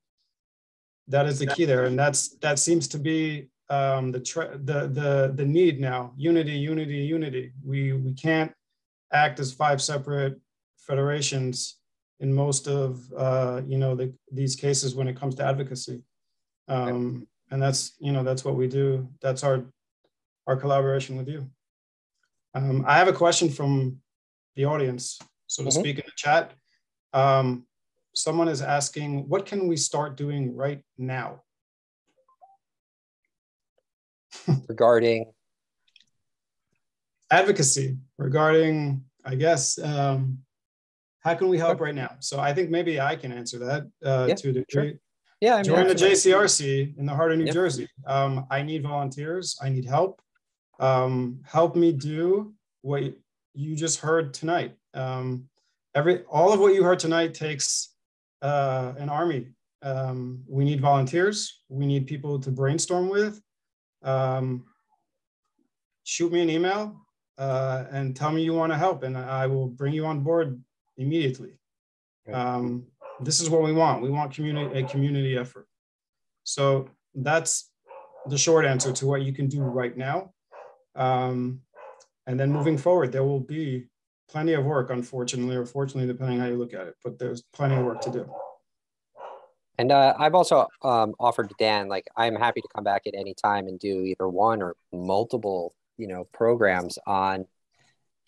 is the key there, and that seems to be the need now. Unity. We can't act as 5 separate federations in most of these cases when it comes to advocacy, and that's what we do. That's our collaboration with you. I have a question from the audience, so to speak, in the chat. Someone is asking, what can we start doing right now? Regarding? Advocacy, regarding, I guess, how can we help right now? So I think maybe I can answer that to a degree. Sure. Yeah, join the JCRC in the heart of New Jersey. I need volunteers. I need help. Help me do what you just heard tonight. All of what you heard tonight takes an army. We need volunteers. We need people to brainstorm with. Shoot me an email and tell me you want to help, and I will bring you on board immediately. This is what we want. We want a community effort. So that's the short answer to what you can do right now. And then moving forward, there will be plenty of work, unfortunately, or fortunately, depending how you look at it, but there's plenty of work to do. And I've also offered to Dan, like, I'm happy to come back at any time and do either one or multiple, programs on,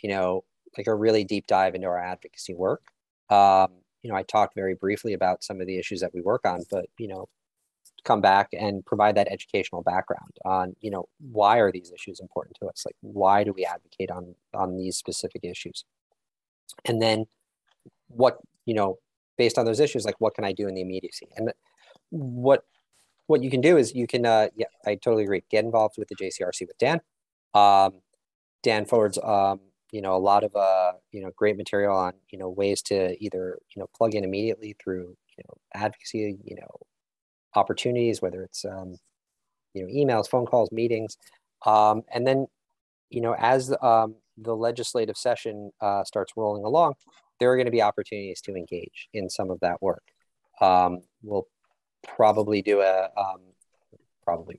like a really deep dive into our advocacy work. I talked very briefly about some of the issues that we work on, but, come back and provide that educational background on, why are these issues important to us? Like, why do we advocate on these specific issues? And then what, based on those issues, like, what can I do in the immediacy? And what you can do is you can, I totally agree. Get involved with the JCRC with Dan. Dan forwards, a lot of, great material on, ways to either, plug in immediately through, advocacy, opportunities, whether it's, emails, phone calls, meetings. And then, as the legislative session starts rolling along, there are going to be opportunities to engage in some of that work. We'll probably do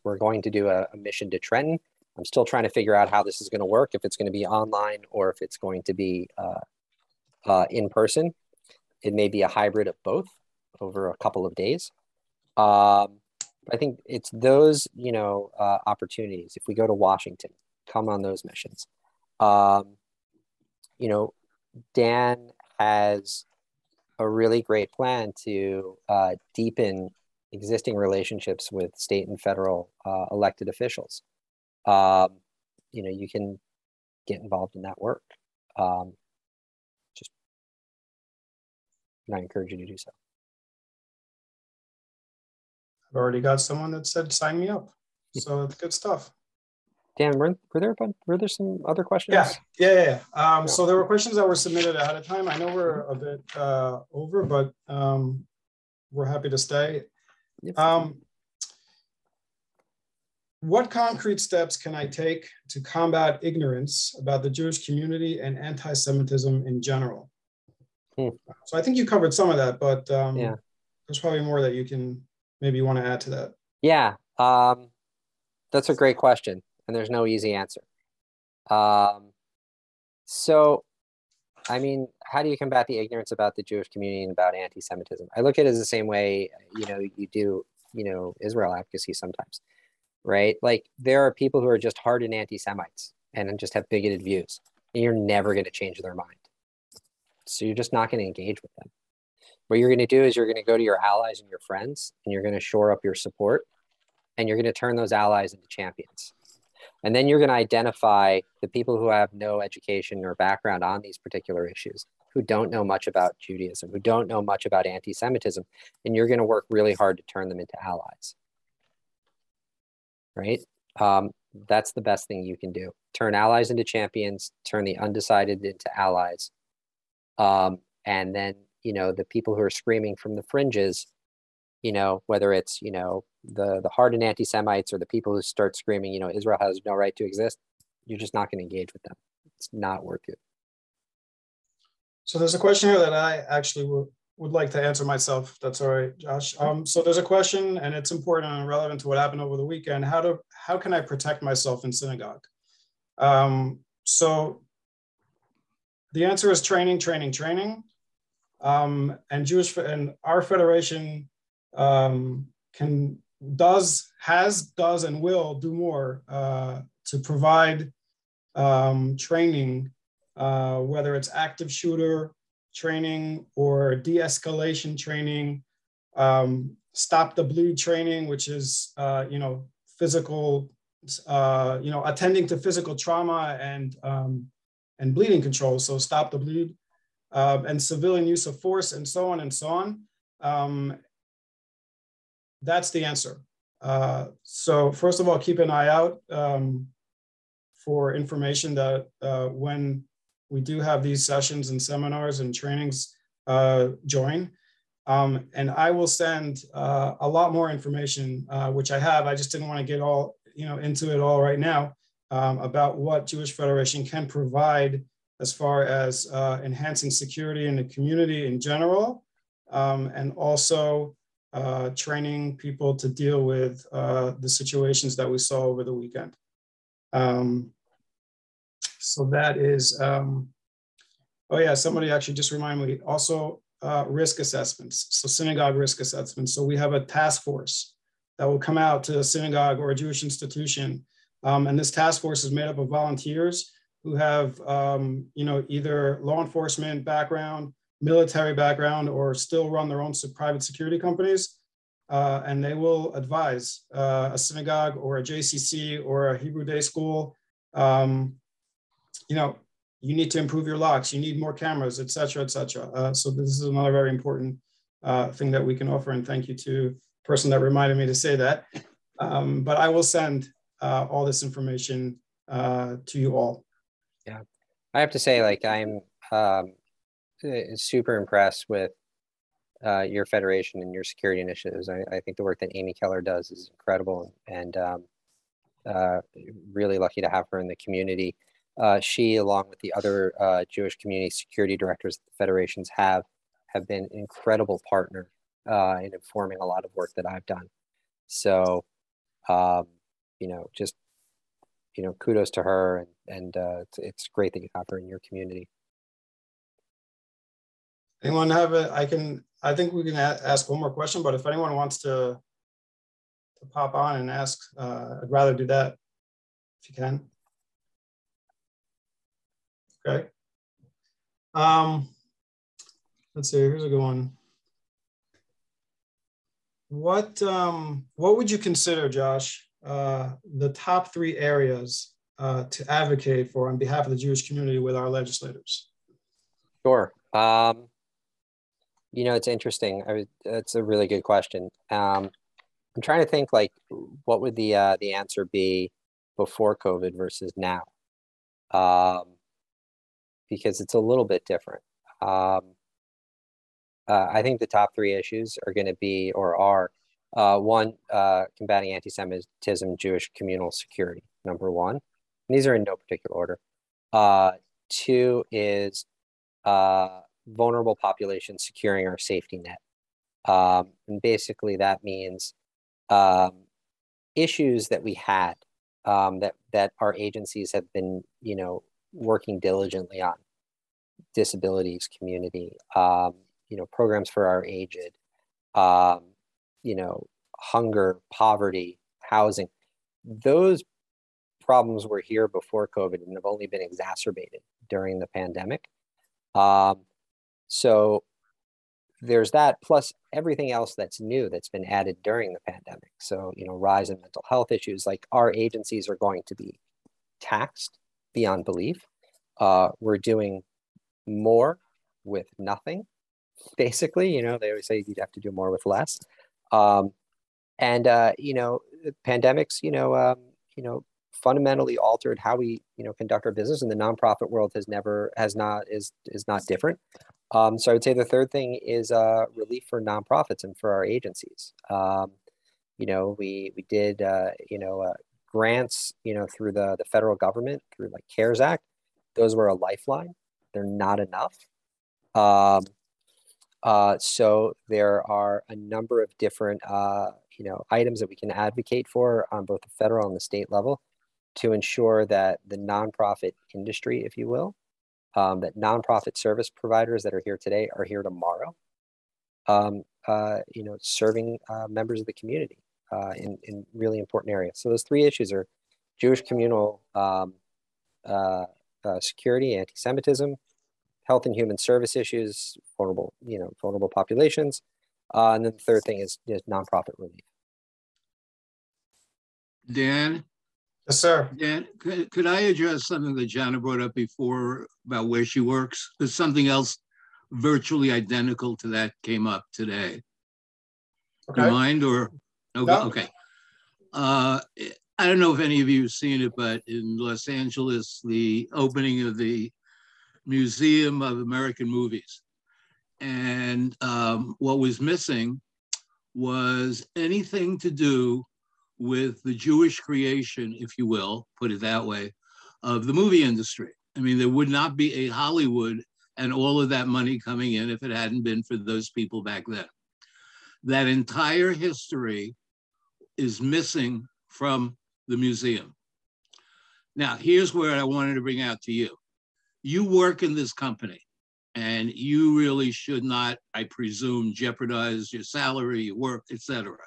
we're going to do a mission to Trenton I'm still trying to figure out how this is going to work, if it's going to be online or if it's going to be in person. It may be a hybrid of both over a couple of days. I think it's those, opportunities. If we go to Washington, come on those missions. Dan has a really great plan to deepen existing relationships with state and federal elected officials. You can get involved in that work. And I encourage you to do so. I've already got someone that said, sign me up. So it's good stuff. Dan, were there some other questions? Yeah. So there were questions that were submitted ahead of time. I know we're a bit over, but we're happy to stay. What concrete steps can I take to combat ignorance about the Jewish community and anti-Semitism in general? So I think you covered some of that, but there's probably more that you can maybe want to add to that. Yeah, that's a great question, and there's no easy answer. So, I mean, how do you combat the ignorance about the Jewish community and about anti-Semitism? I look at it as the same way, you do, Israel advocacy sometimes, right? Like, there are people who are just hardened anti-Semites and just have bigoted views, and you're never going to change their mind. So you're just not going to engage with them. What you're going to do is you're going to go to your allies and your friends, and you're going to shore up your support, and you're going to turn those allies into champions. And then you're going to identify the people who have no education or background on these particular issues, who don't know much about Judaism, who don't know much about anti-Semitism, and you're going to work really hard to turn them into allies, right? That's the best thing you can do. Turn allies into champions, turn the undecided into allies. And then, the people who are screaming from the fringes, whether it's, the hardened anti-Semites or the people who start screaming, Israel has no right to exist, you're just not going to engage with them. It's not worth it. So there's a question here that I actually would like to answer myself. If that's all right, Josh. So there's a question, and it's important and relevant to what happened over the weekend. How can I protect myself in synagogue? So the answer is training. And our federation does and will do more to provide training, whether it's active shooter training or de-escalation training, stop the bleed training, which is physical, attending to physical trauma and bleeding control. So stop the bleed. And civilian use of force, and so on and so on. That's the answer. So first of all, keep an eye out for information that when we do have these sessions and seminars and trainings, join. And I will send a lot more information, which I have. I just didn't want to get all into it all right now, about what Jewish Federation can provide as far as enhancing security in the community in general, and also training people to deal with the situations that we saw over the weekend. So that is, somebody actually just reminded me, also risk assessments, so synagogue risk assessments. So we have a task force that will come out to a synagogue or a Jewish institution, and this task force is made up of volunteers who have, either law enforcement background, military background, or still run their own private security companies. And they will advise a synagogue or a JCC or a Hebrew day school, you need to improve your locks, you need more cameras, et cetera, et cetera. So this is another very important thing that we can offer. And thank you to the person that reminded me to say that. But I will send all this information to you all. Yeah, I have to say, I'm super impressed with your federation and your security initiatives. I think the work that Amy Keller does is incredible, and really lucky to have her in the community. She, along with the other Jewish community security directors that the federations have been an incredible partner in informing a lot of work that I've done. So, just kudos to her, and it's great that you have her in your community. Anyone have I think we can ask one more question, but if anyone wants to pop on and ask, I'd rather do that if you can. Okay. Let's see, here's a good one. What would you consider, Josh, the top 3 areas to advocate for on behalf of the Jewish community with our legislators? Sure. It's interesting. That's a really good question. I'm trying to think, like, what would the answer be before COVID versus now? Because it's a little bit different. I think the top 3 issues are going to be, or are, one, combating anti-Semitism, Jewish communal security, number 1. And these are in no particular order. 2 is vulnerable populations securing our safety net. And basically that means issues that we had, that our agencies have been, working diligently on: disabilities, community, programs for our aged, hunger, poverty, housing. Those problems were here before COVID and have only been exacerbated during the pandemic. So there's that, plus everything else that's new that's been added during the pandemic. So, rise in mental health issues, like our agencies are going to be taxed beyond belief. We're doing more with nothing, basically. They always say you'd have to do more with less. Pandemics, fundamentally altered how we, conduct our business, and the nonprofit world is not different. So I would say the third thing is relief for nonprofits and for our agencies. We did grants, through the federal government, through like CARES Act. Those were a lifeline. They're not enough. So there are a number of different items that we can advocate for on both the federal and the state level to ensure that the nonprofit industry, if you will, that nonprofit service providers that are here today are here tomorrow, serving members of the community in really important areas. So those 3 issues are Jewish communal security, anti-Semitism, health and human service issues, vulnerable populations, and then the third thing is nonprofit relief. Dan? Yes, sir. Dan, could I address something that Jana brought up before about where she works? There's something else virtually identical to that came up today. Okay. Do you mind, or? Okay. No. Okay. I don't know if any of you have seen it, but in Los Angeles, the opening of the Museum of American Movies. And what was missing was anything to do with the Jewish creation, if you will, put it that way, of the movie industry. I mean, there would not be a Hollywood and all of that money coming in if it hadn't been for those people back then. That entire history is missing from the museum. Now, here's where I wanted to bring out to you. You work in this company, and you really should not, I presume, jeopardize your salary, your work, etc.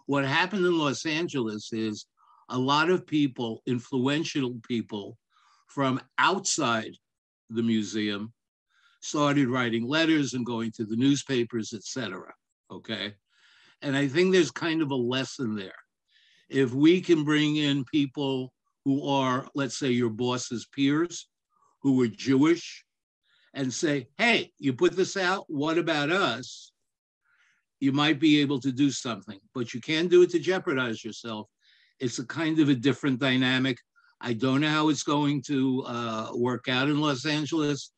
What happened in Los Angeles is a lot of people, influential people from outside the museum, started writing letters and going to the newspapers, etc. Okay? And I think there's kind of a lesson there. If we can bring in people who are, let's say, your boss's peers, who are Jewish, and say, hey, you put this out, what about us? You might be able to do something, but you can't do it to jeopardize yourself. It's a kind of a different dynamic. I don't know how it's going to work out in Los Angeles.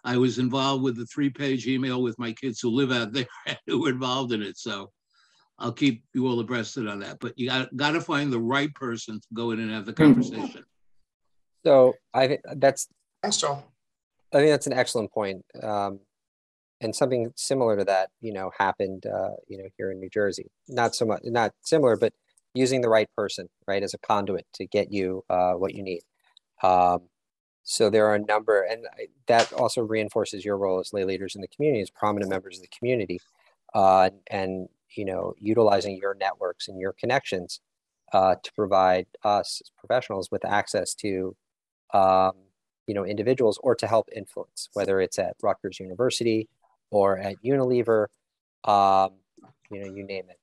I was involved with the 3-page email with my kids who live out there who were involved in it. So I'll keep you all abreast on that. But you got to find the right person to go in and have the conversation. So I think Thanks, Joel. I think that's an excellent point. And something similar to that, happened, here in New Jersey. Not so much, not similar, but using the right person, right, as a conduit to get you what you need. So there are a number, and that also reinforces your role as lay leaders in the community, as prominent members of the community, and utilizing your networks and your connections to provide us as professionals with access to individuals, or to help influence, whether it's at Rutgers University or at Unilever, you name it.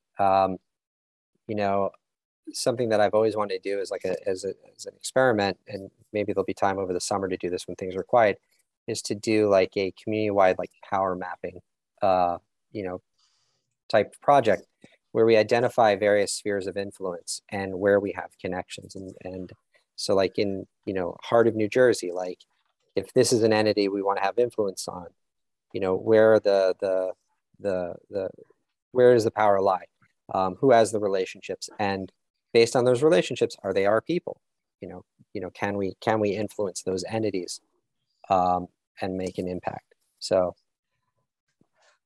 Something that I've always wanted to do is as an experiment, and maybe there'll be time over the summer to do this when things are quiet, is to do like a community-wide power mapping, type of project where we identify various spheres of influence and where we have connections. And so like in, heart of New Jersey, like if this is an entity we want to have influence on, where where does the power lie? Who has the relationships? And based on those relationships, are they our people? Can we influence those entities and make an impact? So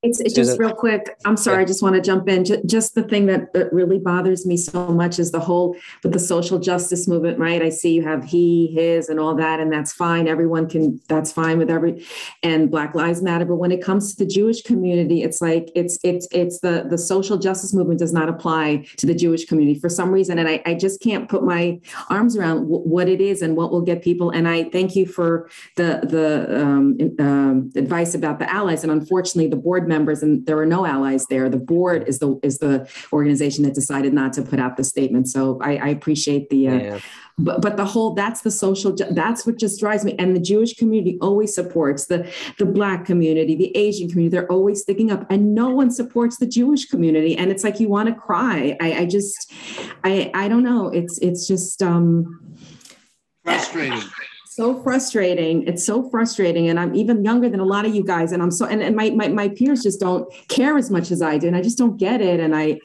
it's just real quick. I'm sorry. Yeah. I just want to jump in. Just the thing that really bothers me so much is the whole with the social justice movement, right? I see you have he, his, and all that, and that's fine. Everyone can, that's fine with and Black Lives Matter. But when it comes to the Jewish community, it's like, it's the social justice movement does not apply to the Jewish community for some reason. And I just can't put my arms around what it is and what will get people. And I thank you for the advice about the allies. And unfortunately, the board members, and there were no allies there. The board is the organization that decided not to put out the statement. So I appreciate the, but the whole, that's the social, that's what just drives me. And the Jewish community always supports the Black community, the Asian community. They're always sticking up, and no one supports the Jewish community. And it's like, you want to cry. I don't know. It's just frustrating. So frustrating. It's so frustrating. And I'm even younger than a lot of you guys. And I'm so, and my peers just don't care as much as I do. And I just don't get it. And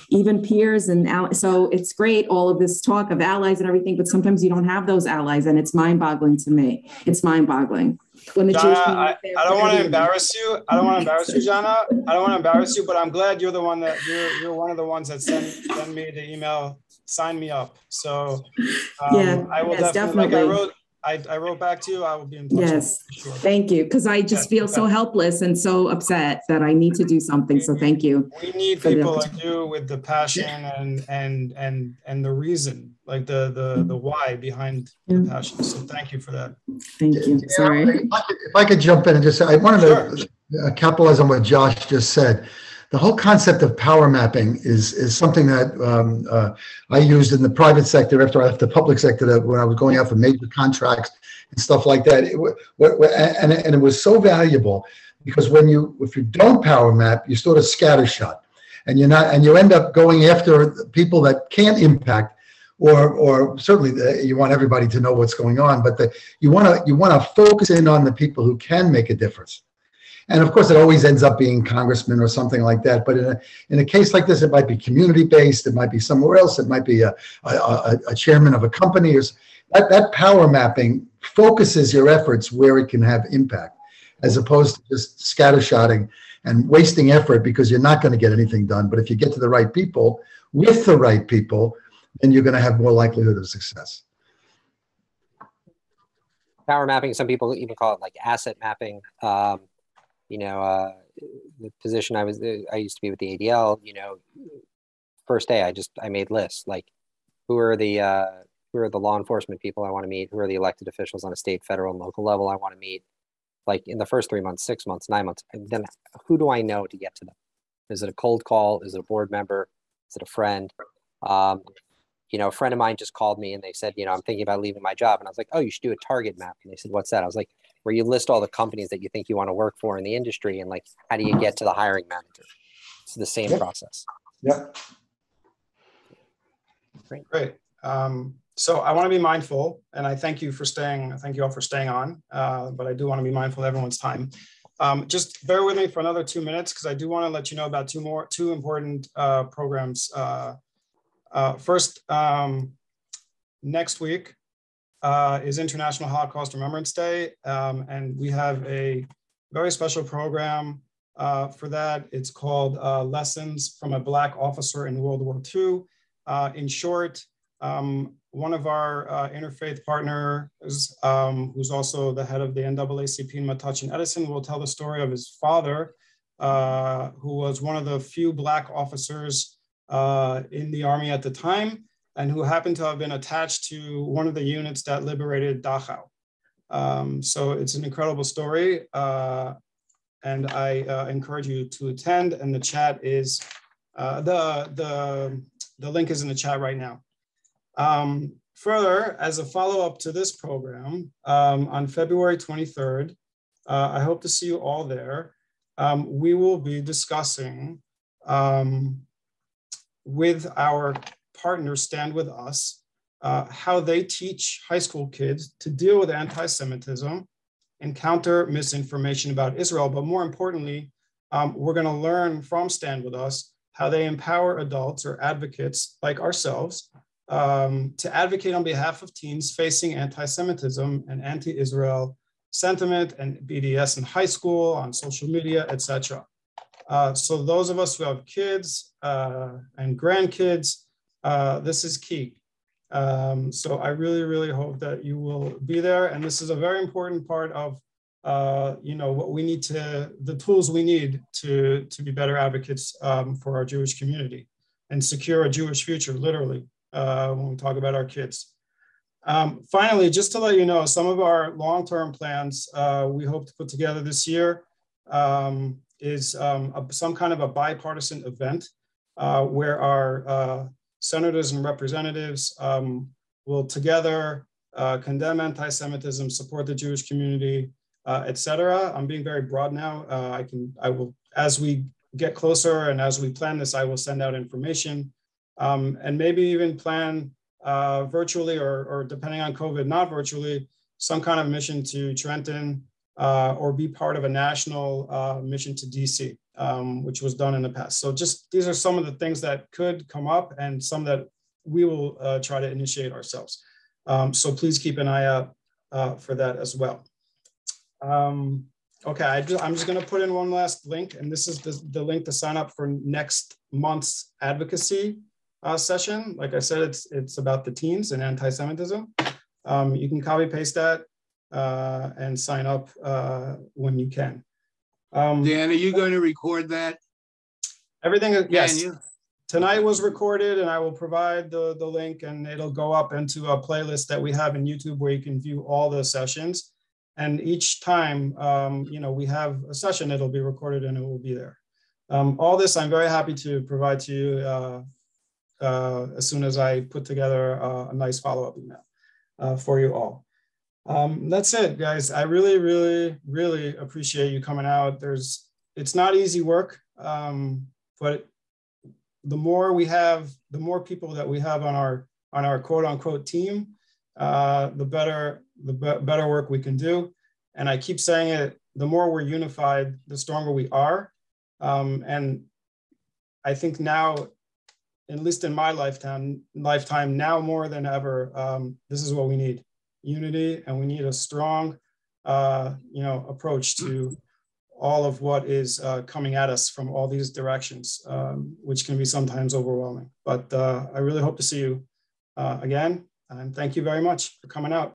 even peers so it's great, all of this talk of allies and everything, but sometimes you don't have those allies. And it's mind-boggling to me. It's mind-boggling. When the Jana, I don't want to embarrass you. I don't want to embarrass you, Jana. I don't want to embarrass you, but I'm glad you're the one that you're one of the ones that send me the email, sign me up. So I will definitely. I wrote back to you. I will be in touch. Yes, sure. Thank you. Because I just feel so helpless and so upset that I need to do something. So thank you. We need people like you with the passion and the reason, like the why behind the passion. So thank you for that. Thank you. Sorry. If I could jump in and just say, I wanted to capitalize on what Josh just said. The whole concept of power mapping is something that I used in the private sector after I left the public sector when I was going out for major contracts and stuff like that. And it was so valuable because if you don't power map, you sort of scattershot, and you end up going after people that can't impact, or certainly you want everybody to know what's going on, but you want to focus in on the people who can make a difference. And of course, it always ends up being congressmen or something like that. But in a case like this, it might be community-based. It might be somewhere else. It might be a chairman of a company. Or that power mapping focuses your efforts where it can have impact, as opposed to just scattershotting and wasting effort because you're not going to get anything done. But if you get to the right people, with the right people, then you're going to have more likelihood of success. Power mapping, some people even call it like asset mapping. The position I used to be with the ADL, first day I made lists, like who are the law enforcement people I want to meet, who are the elected officials on a state, federal, and local level I want to meet, like in the first 3 months, 6 months, 9 months, and then who do I know to get to them? Is it a cold call? Is it a board member? Is it a friend? A friend of mine just called me and they said, I'm thinking about leaving my job. And I was like, oh, you should do a target map. And they said, what's that? I was like, where you list all the companies that you think you want to work for in the industry, and like, how do you get to the hiring manager? It's the same process. Yeah. Great. So I want to be mindful, and I thank you for staying. I thank you all for staying on, but I do want to be mindful of everyone's time. Just bear with me for another 2 minutes, because I do want to let you know about two important programs. First, next week is International Holocaust Remembrance Day, and we have a very special program for that. It's called Lessons from a Black Officer in World War II. In short, one of our interfaith partners, who's also the head of the NAACP in Metuchen Edison, will tell the story of his father, who was one of the few Black officers in the Army at the time, and who happened to have been attached to one of the units that liberated Dachau. So it's an incredible story, and I encourage you to attend. And the chat is, the link is in the chat right now. Further, as a follow-up to this program, on February 23rd, I hope to see you all there. We will be discussing with our partners Stand With Us, how they teach high school kids to deal with anti-Semitism and counter misinformation about Israel. But more importantly, we're going to learn from Stand With Us how they empower adults or advocates like ourselves to advocate on behalf of teens facing anti-Semitism and anti-Israel sentiment and BDS in high school, on social media, etc. So those of us who have kids and grandkids, this is key. So I really, really hope that you will be there. And this is a very important part of, what we need the tools we need to be better advocates for our Jewish community and secure a Jewish future, literally, when we talk about our kids. Finally, just to let you know, some of our long-term plans we hope to put together this year is some kind of a bipartisan event where our senators and representatives will together condemn anti-Semitism, support the Jewish community, etc. I'm being very broad now. I will, as we get closer and as we plan this, I will send out information and maybe even plan virtually or depending on COVID, not virtually, some kind of mission to Trenton or be part of a national mission to DC, which was done in the past. So just these are some of the things that could come up and some that we will try to initiate ourselves. So please keep an eye out for that as well. Okay, I'm just going to put in one last link, and this is the link to sign up for next month's advocacy session. Like I said, it's about the teens and anti-Semitism. You can copy paste that and sign up when you can. Dan, are you going to record that? Everything, yes. Tonight was recorded, and I will provide the link, and it'll go up into a playlist that we have in YouTube where you can view all the sessions. And each time, we have a session, it'll be recorded and it will be there. All this I'm very happy to provide to you as soon as I put together a nice follow-up email for you all. That's it, guys. I really, really, really appreciate you coming out. It's not easy work, but the more people that we have on our quote unquote team, the better work we can do. And I keep saying it, the more we're unified, the stronger we are. And I think now, at least in my lifetime, now more than ever, this is what we need: unity, and we need a strong, approach to all of what is coming at us from all these directions, which can be sometimes overwhelming. But I really hope to see you again, and thank you very much for coming out.